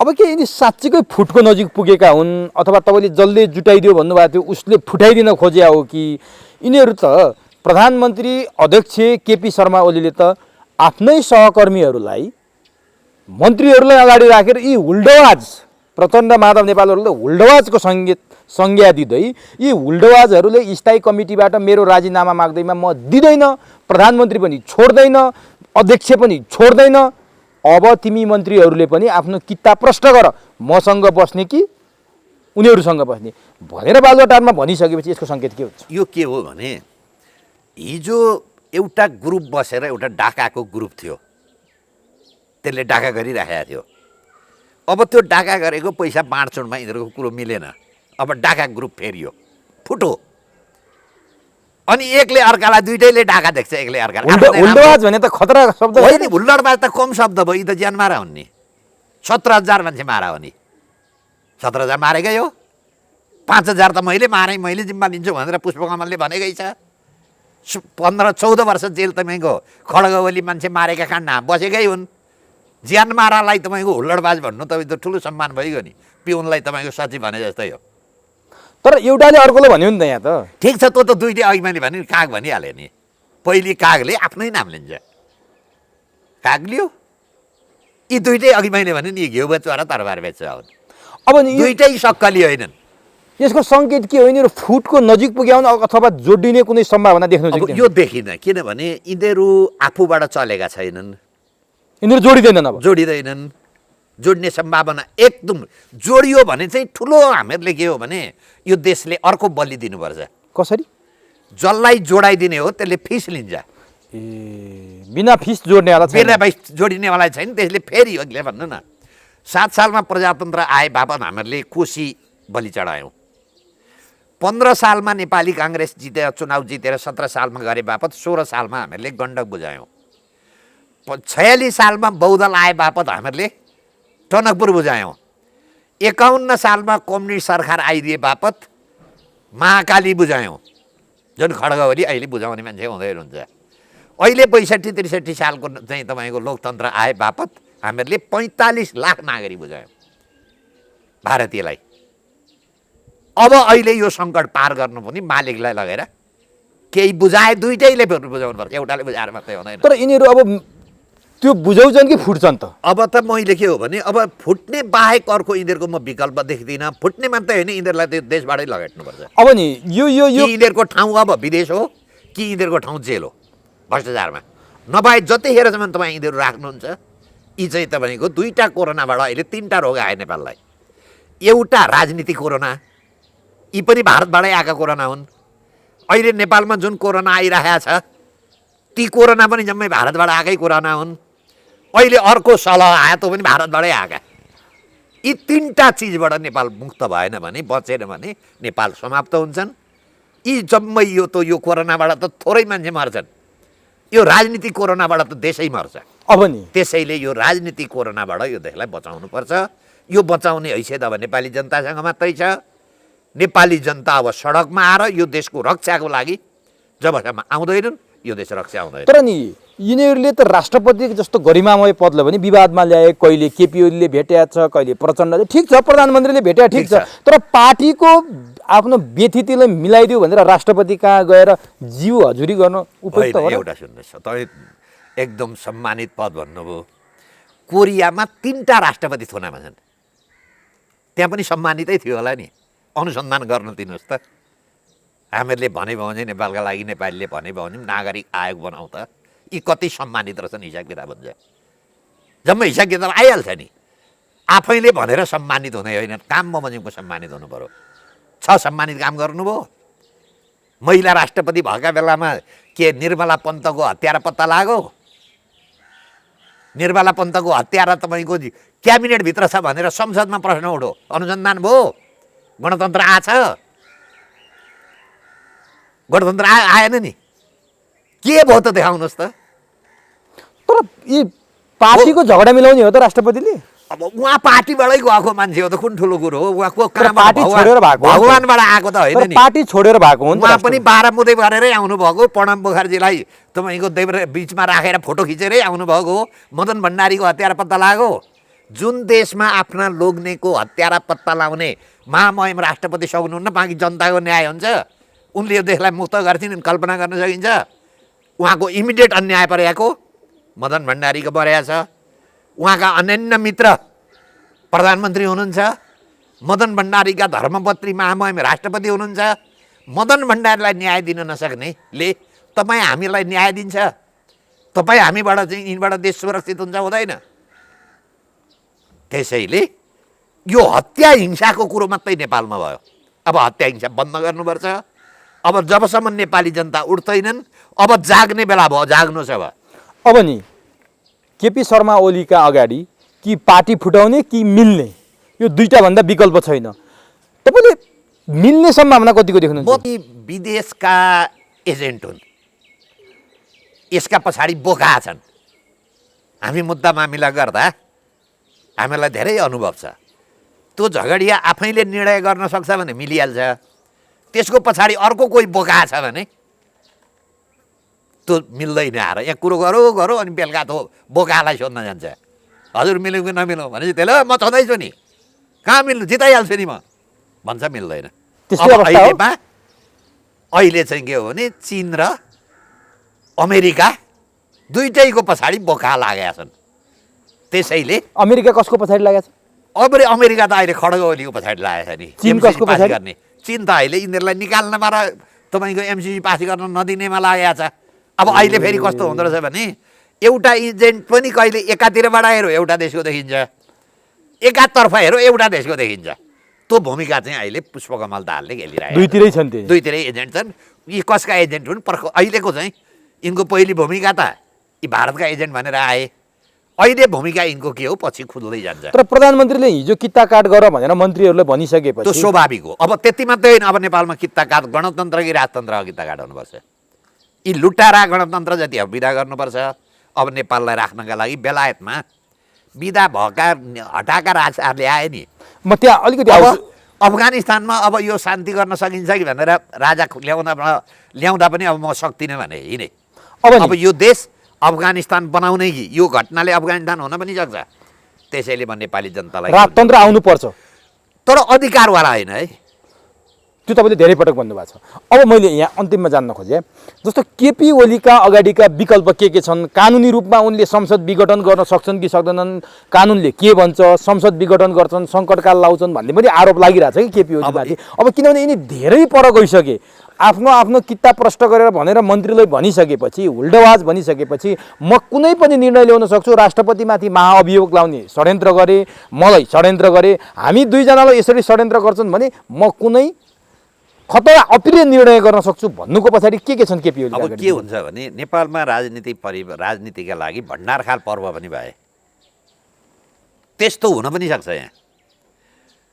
अब के यिनी साँच्चीकै फुटको नजिक पुगेका हुन्, अथवा तपाईँले जसले जुटाइदियो भन्नुभएको थियो उसले फुटाइदिन खोजे हो कि यिनीहरू त प्रधानमन्त्री अध्यक्ष केपी शर्मा ओलीले त आफ्नै सहकर्मीहरूलाई, मन्त्रीहरूलाई अगाडि राखेर यी हुल्डवाज प्रचण्ड माधव नेपालहरूले हुल्डवाजको संज्ञा दिँदै यी हुल्डवाजहरूले स्थायी कमिटीबाट मेरो राजीनामा माग्दैमा म दिँदैन, प्रधानमन्त्री पनि छोड्दैन, अध्यक्ष पनि छोड्दैन, अब तिमी मन्त्रीहरूले पनि आफ्नो किता प्रष्ट गर, मसँग बस्ने कि उनीहरूसँग बस्ने भनेर बालुवाटारमा भनिसकेपछि यसको सङ्केत के हुन्छ? यो के हो भने हिजो एउटा ग्रुप बसेर एउटा डाकाको ग्रुप थियो, त्यसले डाका गरिराखेको थियो। अब त्यो डाका गरेको पैसा बाँडचुँडमा यिनीहरूको कुरो मिलेन। अब डाका ग्रुप फेरियो, फुटो। अनि एकले अर्कालाई, दुइटैले डाका देख्छ एकले अर्कालाई। हुल्डवाज भने त खतरा शब्द होइन, हुल्डवाज त कम शब्द भयो। यी त ज्यान मारा हुन् नि। 17,000 मान्छे मारा हो नि। 17,000 मारेकै हो। 5,000 त मैले मारेँ, मैले जिम्मा लिन्छु भनेर पुष्पकमलले भनेकै छ। 15-14 वर्ष जेल तपाईँको खड्गवली मान्छे मारेका काण्डमा बसेकै हुन्। ज्यान मारालाई तपाईँको हुल्लडबाज भन्नु तपाईँ त ठुलो सम्मान भइगयो नि। पिउनलाई तपाईँको सचिव भने जस्तै हो। तर एउटाले अर्कोले भन्यो नि त यहाँ त। ठिक छ, त्यो त दुइटै अघि मैले भने काग भनिहालेँ नि। पहिले कागले आफ्नै नाम लिन्छ, काग लियो। यी दुइटै अघि मैले भने नि घिउ बेच्छ र तरबार बेच्छ हुन्। अब नि दुइटै सक्कली होइनन्। यसको सङ्केत के हो? यिनीहरू फुटको नजिक पुग्याउन अथवा जोडिने कुनै सम्भावना देख्नु अब यो देखिन, किनभने यिनीहरू आफूबाट चलेका छैनन्। यिनीहरू जोडिँदैनन्। अब जोडिँदैनन्। जोड्ने सम्भावना एकदम जोडियो भने चाहिँ ठुलो हामीहरूले के हो भने यो देशले अर्को बलि दिनुपर्छ। कसरी? जसलाई जोडाइदिने हो त्यसले फिस लिन्छ। बिना फिस जोड्नेवाला छैन, बिना फिस जोडिनेवाला छैन। त्यसले फेरि अघिले भन्नु न 7 सालमा प्रजातन्त्र आए बापत हामीहरूले कोशी बलि चढायौँ। 15 सालमा नेपाली काङ्ग्रेस जितेर चुनाव जितेर 17 सालमा गरे बापत 16 सालमा हामीहरूले गण्डक बुझायौँ। 46 सालमा बहुदल आए बापत हामीहरूले टनकपुर बुझायौँ। 51 सालमा कम्युनिस्ट सरकार आइदिए बापत महाकाली बुझायौँ, जुन खड्गवली अहिले बुझाउने मान्छे हुँदै हुनुहुन्छ। अहिले 62-63 सालको चाहिँ तपाईँको लोकतन्त्र आए बापत हामीहरूले 45 लाख नागरिक बुझायौँ भारतीयलाई। अब अहिले यो सङ्कट पार गर्नु पनि मालिकलाई लगेर केही बुझाए, दुइटैले बुझाउनु पर्छ, एउटाले बुझाएर मात्रै हुँदैन। तर यिनीहरू अब त्यो बुझाउँछन् कि फुट्छन् त? अब त मैले के हो भने अब फुट्ने बाहेक अर्को यिनीहरूको म विकल्प देख्दिनँ। फुट्ने मात्रै होइन, यिनीहरूलाई त्यो देशबाटै लगाइट्नुपर्छ। अब नि यो यो यो कि यिनीहरूको ठाउँ अब विदेश हो कि यिनीहरूको ठाउँ जेल हो भ्रष्टाचारमा। नभए जतिखेरसम्म तपाईँ यिनीहरू राख्नुहुन्छ, यी चाहिँ तपाईँको 2टा कोरोनाबाट अहिले 3टा रोग आए नेपाललाई। एउटा राजनीतिक कोरोना, यी पनि भारतबाटै आएका कोरोना हुन्। अहिले नेपालमा जुन कोरोना आइरहेको छ ती कोरोना पनि जम्मै भारतबाट आएकै कोरोना हुन्। अहिले अर्को सलह आयो त्यो पनि भारतबाटै आएका। यी 3टा चिजबाट नेपाल मुक्त भएन भने, बचेन भने नेपाल समाप्त हुन्छन्। यी जम्मै यो कोरोनाबाट त थोरै मान्छे मर्छन्, यो राजनीतिक कोरोनाबाट त देशै मर्छ। अब नि त्यसैले यो राजनीतिक कोरोनाबाट यो देशलाई बचाउनुपर्छ। यो बचाउने हैसियत अब नेपाली जनतासँग मात्रै छ। नेपाली जनता अब सडकमा आएर यो देशको रक्षाको लागि जबसम्म आउँदैनन् यो देश रक्षा हुँदैन। तर नि यिनीहरूले त राष्ट्रपति जस्तो गरिमामय पदलाई पनि विवादमा ल्याए। कहिले केपी ओलीले भेटेको छ, कहिले प्रचण्डले, ठिक छ प्रधानमन्त्रीले भेटे ठिक छ, तर पार्टीको आफ्नो व्यथितिलाई मिलाइदियो भनेर राष्ट्रपति कहाँ गएर जिउ हजुरी गर्न उपयुक्त हो र? एउटा सुन्नुहोस्, तपाईँ एकदम सम्मानित पद भन्नुभयो। कोरियामा 3टा राष्ट्रपति थुनामा छन्, त्यहाँ पनि सम्मानितै थियो होला नि। अनुसन्धान गर्न दिनुहोस् त। हामीहरूले भनेको भने नेपालका लागि नेपालीले भनेको भने नागरिक आयोग बनाउँ त। यी कति सम्मानित रहेछन्, हिसाब किताब हुन्छ। जम्मै हिसाब किताब आइहाल्छ नि। आफैले भनेर सम्मानित हुने होइन, काम बमोजिमको सम्मानित हुनु पऱ्यो। सम्मानित काम गर्नुभयो। महिला राष्ट्रपति भएका बेलामा के निर्मला पन्तको हत्यारा पत्ता लाग्यो? निर्मला पन्तको हत्यारा तपाईँको क्याबिनेटभित्र छ भनेर संसदमा प्रश्न उठ्यो, अनुसन्धान भयो, गणतन्त्र आछ? गणतन्त्र आएन नि। के भयो त देखाउनुहोस् त। तर यी पार्टीको झगडा मिलाउने हो त राष्ट्रपतिले? अब उहाँ पार्टीबाटै गएको मान्छे हो त, कुन ठुलो कुरो हो? उहाँको पार्टी छोडेर भएको हो? भगवानबाट आएको त होइन नि। पार्टी छोडेर भएको हो नि त। उहाँ पनि 12 मुदै गरेरै आउनुभएको। प्रणब मुखर्जीलाई तपाईँको बिचमा राखेर फोटो खिचेरै आउनुभएको हो। मदन भण्डारीको हत्यारा पत्ता लाग्यो। जुन देशमा आफ्ना लोग्नेको हत्यारा पत्ता लगाउने महामहिम राष्ट्रपति सक्नुहुन्न, बाँकी जनताको न्याय हुन्छ। उनले यो देशलाई मुक्त गर्थिन्, कल्पना गर्न सकिन्छ? उहाँको इमिडिएट अन्याय परेको मदन भण्डारीको परेको छ। उहाँका अनन्य मित्र प्रधानमन्त्री हुनुहुन्छ। मदन भण्डारीका धर्मपत्री महामहिम राष्ट्रपति हुनुहुन्छ। मदन भण्डारीलाई न्याय दिन नसक्नेले तपाईँ हामीलाई न्याय दिन्छ? तपाईँ हामीबाट चाहिँ यिनबाट देश सुरक्षित हुन्छ, हुँदैन? त्यसैले यो हत्या हिंसाको कुरो मात्रै नेपालमा भयो। अब हत्या हिंसा बन्द गर्नुपर्छ। अब जबसम्म नेपाली जनता उठ्दैनन्, अब जाग्ने बेला भयो, जाग्नु छ। अब नि केपी शर्मा ओलीका अगाडि कि पार्टी फुटाउने कि मिल्ने, यो 2टा भन्दा विकल्प छैन। तपाईँले मिल्ने सम्भावना कतिको देख्नुहुन्छ? विदेशका एजेन्ट हुन्, यसका पछाडि बोका छन्। हामी मुद्दा मामिला गर्दा हामीलाई धेरै अनुभव छ। त्यो झगडिया आफैले निर्णय गर्न सक्छ भने मिलिहाल्छ। त्यसको पछाडि अर्को कोही बोका छ भने त्यो मिल्दैन। आएर यहाँ कुरो गरौँ अनि बेलुका त बोकालाई सोध्न जान्छ, हजुर मिल्यो कि नमिल्यो भनेपछि त्यसले म छँदैछु नि, कहाँ मिल्नु, जिताइहाल्छु नि म भन्छ, मिल्दैन। अहिले चाहिँ के हो भने चीन र अमेरिका दुइटैको पछाडि बोका लागेका छन्। त्यसैले अमेरिका कसको पछाडि लागेको छ? अमेरिका त अहिले खड्गवलीको पछाडि लागेको छ नि। चीन कसको पछाडि गर्ने? चीन त अहिले यिनीहरूलाई निकाल्नमा र तपाईँको एमसिसी पास गर्न नदिनेमा लागेको छ। अब अहिले फेरि कस्तो हुँदो रहेछ भने एउटा एजेन्ट पनि कहिले एकातिरबाट हेऱ्यो एउटा देशको देखिन्छ, एकातर्फ हेऱ्यो एउटा देशको देखिन्छ। त्यो भूमिका चाहिँ अहिले पुष्पकमल दाहालले खेलिरहेको छ। दुईतिरै छन्, दुईतिरै एजेन्ट छन्। यी कसका एजेन्ट हुन्? अहिलेको चाहिँ यिनको पहिली भूमिका त यी भारतका एजेन्ट भनेर आए। अहिले भूमिका यिनको के हो पछि खुल्दै जान्छ। तर प्रधानमन्त्रीले हिजो किता काट गर भनेर मन्त्रीहरूले भनिसकेपछि त्यो स्वाभाविक हो। अब त्यति मात्रै होइन, अब नेपालमा किता काट गणतन्त्र कि राजतन्त्र किता काट हुनुपर्छ। यी लुटारा गणतन्त्र जति अब विदा गर्नुपर्छ। अब नेपाललाई राख्नका लागि बेलायतमा विदा भएका हटाएका राजहरूले आए नि, म त्यहाँ अलिकति अब आउँछु। अफगानिस्तानमा अब यो शान्ति गर्न सकिन्छ कि भनेर राजा ल्याउँदा पनि अब म सक्दिनँ भने हिँडेँ। अब यो देश अफगानिस्तान बनाउने कि यो घटनाले अफगानिस्तान हुन पनि सक्छ। त्यसैले म नेपाली जनतालाई राजतन्त्र आउनुपर्छ, तर अधिकारवाला होइन है। त्यो तपाईँले धेरै पटक भन्नुभएको छ। अब मैले यहाँ अन्तिममा जान्न खोजेँ, जस्तो केपी ओलीका अगाडिका विकल्प के छन्? कानुनी रूपमा उनले संसद विघटन गर्न सक्छन् कि सक्दैनन्? कानुनले के भन्छ? संसद विघटन गर्छन्, सङ्कटकाल लाउँछन् भन्ने पनि आरोप लागिरहेछ कि केपी ओलीमाथि। अब किनभने यिनी धेरै पर गइसके, आफ्नो आफ्नो किताब प्रष्ट गरेर भनेर मन्त्रीलाई भनिसकेपछि, हुल्डवाज भनिसकेपछि म कुनै पनि निर्णय ल्याउन सक्छु, राष्ट्रपतिमाथि महाअभियोग लाउने षड्यन्त्र गरेँ, मलाई षड्यन्त्र गरेँ, हामी दुईजनालाई यसरी षड्यन्त्र गर्छन् भने म कुनै खतरा अप्रिय निर्णय गर्न सक्छु भन्नुको पछाडि के छन् केपी ओली? अब के हुन्छ भने नेपालमा राजनीतिका लागि भण्डारखाल पर्व पनि भए, त्यस्तो हुन पनि सक्छ यहाँ।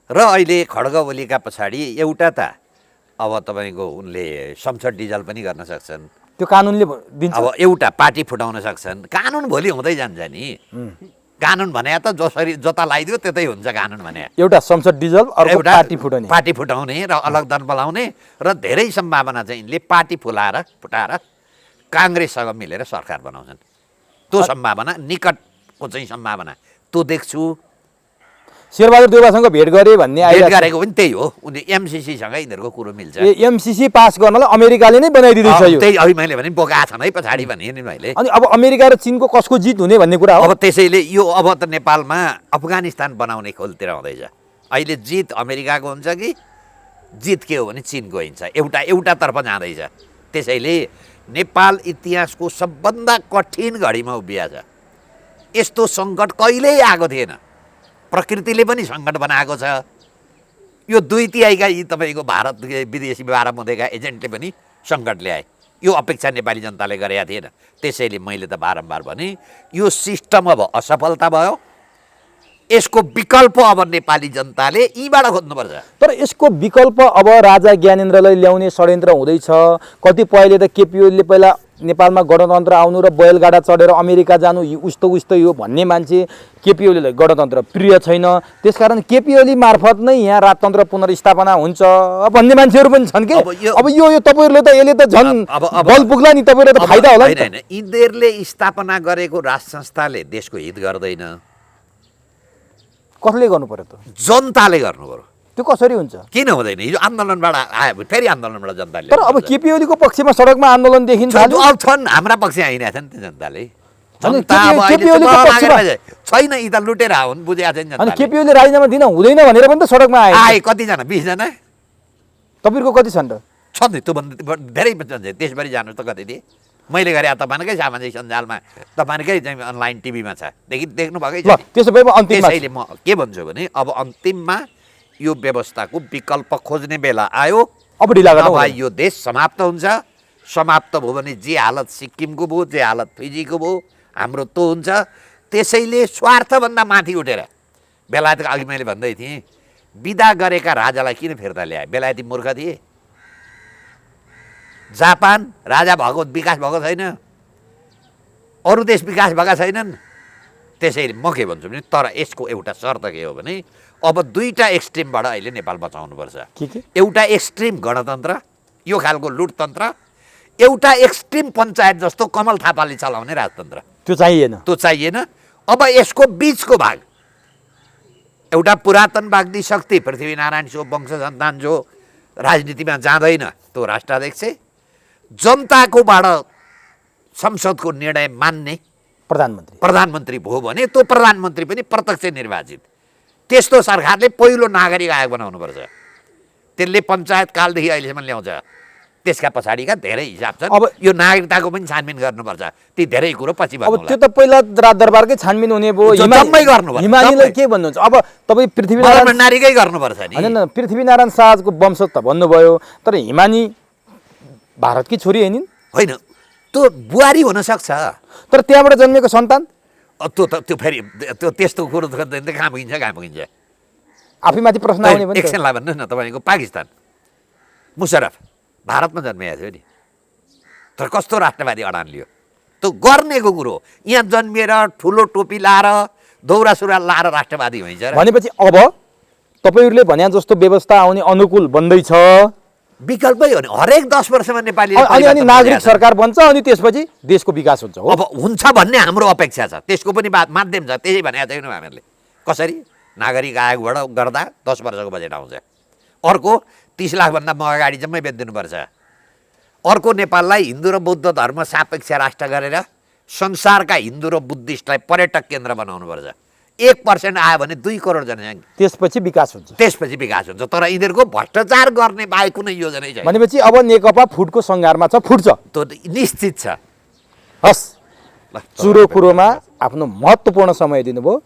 र अहिले खड्ग ओलीका पछाडि एउटा त अब तपाईँको उनले संसद डिजल पनि गर्न सक्छन्, त्यो कानुनले दिन्छ। अब एउटा पार्टी फुटाउन सक्छन्। कानुन भोलि हुँदै जान्छ नि। कानुन भने त जसरी जता लगाइदियो त्यतै हुन्छ कानुन भने। एउटा संसद डिजल, अर्को पार्टी फुटाउने र अलग दल बोलाउने, र धेरै सम्भावना चाहिँ यिनले पार्टी फुटाएर काङ्ग्रेससँग मिलेर सरकार बनाउँछन्। त्यो सम्भावना निकटको चाहिँ सम्भावना त्यो देख्छु। शेरबहादुर देउवासँग भेट गरे भन्ने भेट गरेको पनि त्यही हो। उनी एमसिसीसँग यिनीहरूको कुरो मिल्छ। एमसिसी पास गर्नलाई अमेरिकाले नै बनाइदिँदैछ यो। त्यही अघि मैले भने बोका छन् है पछाडि भने नि मैले। अनि अब अमेरिका र चिनको कसको जित हुने भन्ने कुरा हो। अब त्यसैले यो अब त नेपालमा अफगानिस्तान बनाउने खोलतिर आउँदैछ। अहिले जित अमेरिकाको हुन्छ कि जित के हो भने चिनको हुन्छ। एउटातर्फ जाँदैछ। त्यसैले नेपाल इतिहासको सबभन्दा कठिन घडीमा उभिएको छ। यस्तो सङ्कट कहिल्यै आएको थिएन। प्रकृतिले पनि सङ्कट बनाएको छ। यो 2/3 यी तपाईँको भारत विदेशी बाह्रमुदेका एजेन्टले पनि सङ्कट ल्याए। यो अपेक्षा नेपाली जनताले गरेका थिएन। त्यसैले मैले त बारम्बार भने यो सिस्टम अब असफलता भयो। यसको विकल्प अब नेपाली जनताले यीबाट खोज्नुपर्छ। तर यसको विकल्प अब राजा ज्ञानेन्द्रलाई ल्याउने षड्यन्त्र हुँदैछ। कतिपयले त केपी ओलीले पहिला नेपालमा गणतन्त्र आउनु र बैलगाडा चढेर अमेरिका जानु उस्तै हो भन्ने मान्छे केपी ओलीलाई गणतन्त्र प्रिय छैन। त्यसकारण केपी ओली मार्फत नै यहाँ राजतन्त्र पुनर्स्थापना हुन्छ भन्ने मान्छेहरू पनि छन् कि। अब यो तपाईँहरूले त यसले त झन् बल पुग्ला नि, तपाईँहरूले त फाइदा होला नि। होइन, यिनीहरूले स्थापना गरेको राज संस्थाले देशको हित गर्दैन। कसले गर्नु पर्यो त? जनताले गर्नु पर्यो। त्यो कसरी हुन्छ? किन हुँदैन? हिजो आन्दोलनबाट आयो, फेरि आन्दोलनबाट जनताले। तर अब केपी ओलीको पक्षमा सडकमा आन्दोलन देखिन्छ। अब छन्, हाम्रा पक्ष आइरहेको छ नि त जनताले। छैन, यी त लुटेर हुन्, बुझेको छैन। अनि केपी ओली राजीनामा दिन हुँदैन भनेर पनि त सडकमा आए। कतिजना? 20 जना। तपाईँको कति छन् त? छ नि, त्योभन्दा धेरै देशभरि जानुहोस् त कति थिए। मैले गरेँ तपाईँकै सामाजिक सञ्जालमा, तपाईँकै चाहिँ अनलाइन टिभीमा छ, देख्नु भएकै छ। त्यसो भए त्यसैले म के भन्छु भने अब अन्तिममा यो व्यवस्थाको विकल्प खोज्ने बेला आयो। अब ढिला गर्नु यो देश समाप्त हुन्छ। समाप्त भयो भने जे हालत सिक्किमको भयो, जे हालत फिजीको भयो, हाम्रो त्यो हुन्छ। त्यसैले स्वार्थभन्दा माथि उठेर बेलायतको अघि मैले भन्दै थिएँ, बिदा गरेका राजालाई किन फिर्ता ल्याए? बेलायती मूर्ख थिए। जापान राजा भएको विकास भएको छैन, अरू देश विकास भएका छैनन्। त्यसैले म के भन्छु भने तर यसको एउटा शर्त के हो भने अब दुईटा एक्सट्रिमबाट अहिले नेपाल बचाउनुपर्छ। एउटा एक्सट्रिम गणतन्त्र, यो खालको लुटतन्त्र, एउटा एक्सट्रिम पञ्चायत जस्तो कमल थापाले चलाउने राजतन्त्र। त्यो चाहिएन। अब यसको बिचको भाग एउटा पुरातनवादी शक्ति, पृथ्वीनारायण जो वंश सन्तान जो राजनीतिमा जाँदैन, त्यो राष्ट्राध्यक्ष जनताकोबाट संसदको निर्णय मान्ने प्रधानमन्त्री भयो भने त्यो प्रधानमन्त्री पनि प्रत्यक्ष निर्वाचित। त्यस्तो सरकारले पहिलो नागरिक आयोग बनाउनुपर्छ। त्यसले पञ्चायत कालदेखि अहिलेसम्म ल्याउँछ। त्यसका पछाडिका धेरै हिसाब छन्। अब यो नागरिकताको पनि छानबिन गर्नुपर्छ। ती धेरै कुरो पछि भन्नु। अब त्यो त पहिला राजदरबारकै छानबिन हुने भयो। जम्मै गर्नुपर्छ। हिमानीलाई के भन्नुहुन्छ? अब तपाईँ पृथ्वीनारायण भण्डारीकै गर्नुपर्छ नि। हैन, पृथ्वीनारायण शाहको वंशज त भन्नुभयो, तर हिमानी भारतकी छोरी होइन, त्यो बुहारी हुन सक्छ। तर त्यहाँबाट जन्मेको सन्तान त्यो फेरि त्यस्तो कुरो कहाँ पुगिन्छ? आफैमाथि प्रश्न आउने पनि। एकछिनलाई भन्नुहोस् न, तपाईँको पाकिस्तान मुशरफ भारतमा जन्मेको थियो नि, तर कस्तो राष्ट्रवादी अडान लियो? त्यो गर्नेको कुरो। यहाँ जन्मिएर ठुलो टोपी लाएर दौरा सुरुवाल लाएर राष्ट्रवादी हुन्छ भनेपछि अब तपाईँहरूले भने जस्तो व्यवस्था आउने अनुकूल बन्दैछ विकल्पै हो नि हरेक 10 वर्षमा नेपाली अनि नागरिक सरकार बन्छ अनि त्यसपछि देशको विकास हुन्छ हो अब हुन्छ भन्ने हाम्रो अपेक्षा छ त्यसको पनि माध्यम छ त्यसै भनेको छैनौँ हामीहरूले कसरी नागरिक आयोगबाट गर्दा 10 वर्षको बजेट आउँछ अर्को 30 लाखभन्दा म अगाडि जम्मै बेचिदिनुपर्छ अर्को नेपाललाई हिन्दू र बौद्ध धर्म सापेक्ष राष्ट्र गरेर संसारका हिन्दू र बुद्धिस्टलाई पर्यटक केन्द्र बनाउनुपर्छ 1% आयो भने 2 करोड जनसङ्ख्या त्यसपछि विकास हुन्छ त्यसपछि विकास हुन्छ तर यिनीहरूको भ्रष्टाचार गर्ने बाहेक कुनै योजनै छैन भनेपछि अब नेकपा फुटको सङ्घारमा छ फुट्छ त्यो निश्चित छ हस् चुरो कुरोमा आफ्नो महत्त्वपूर्ण समय दिनुभयो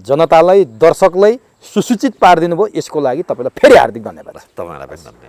जनतालाई दर्शकलाई सुसूचित पारिदिनु भयो यसको लागि तपाईँलाई फेरि हार्दिक धन्यवाद तपाईँलाई पनि धन्यवाद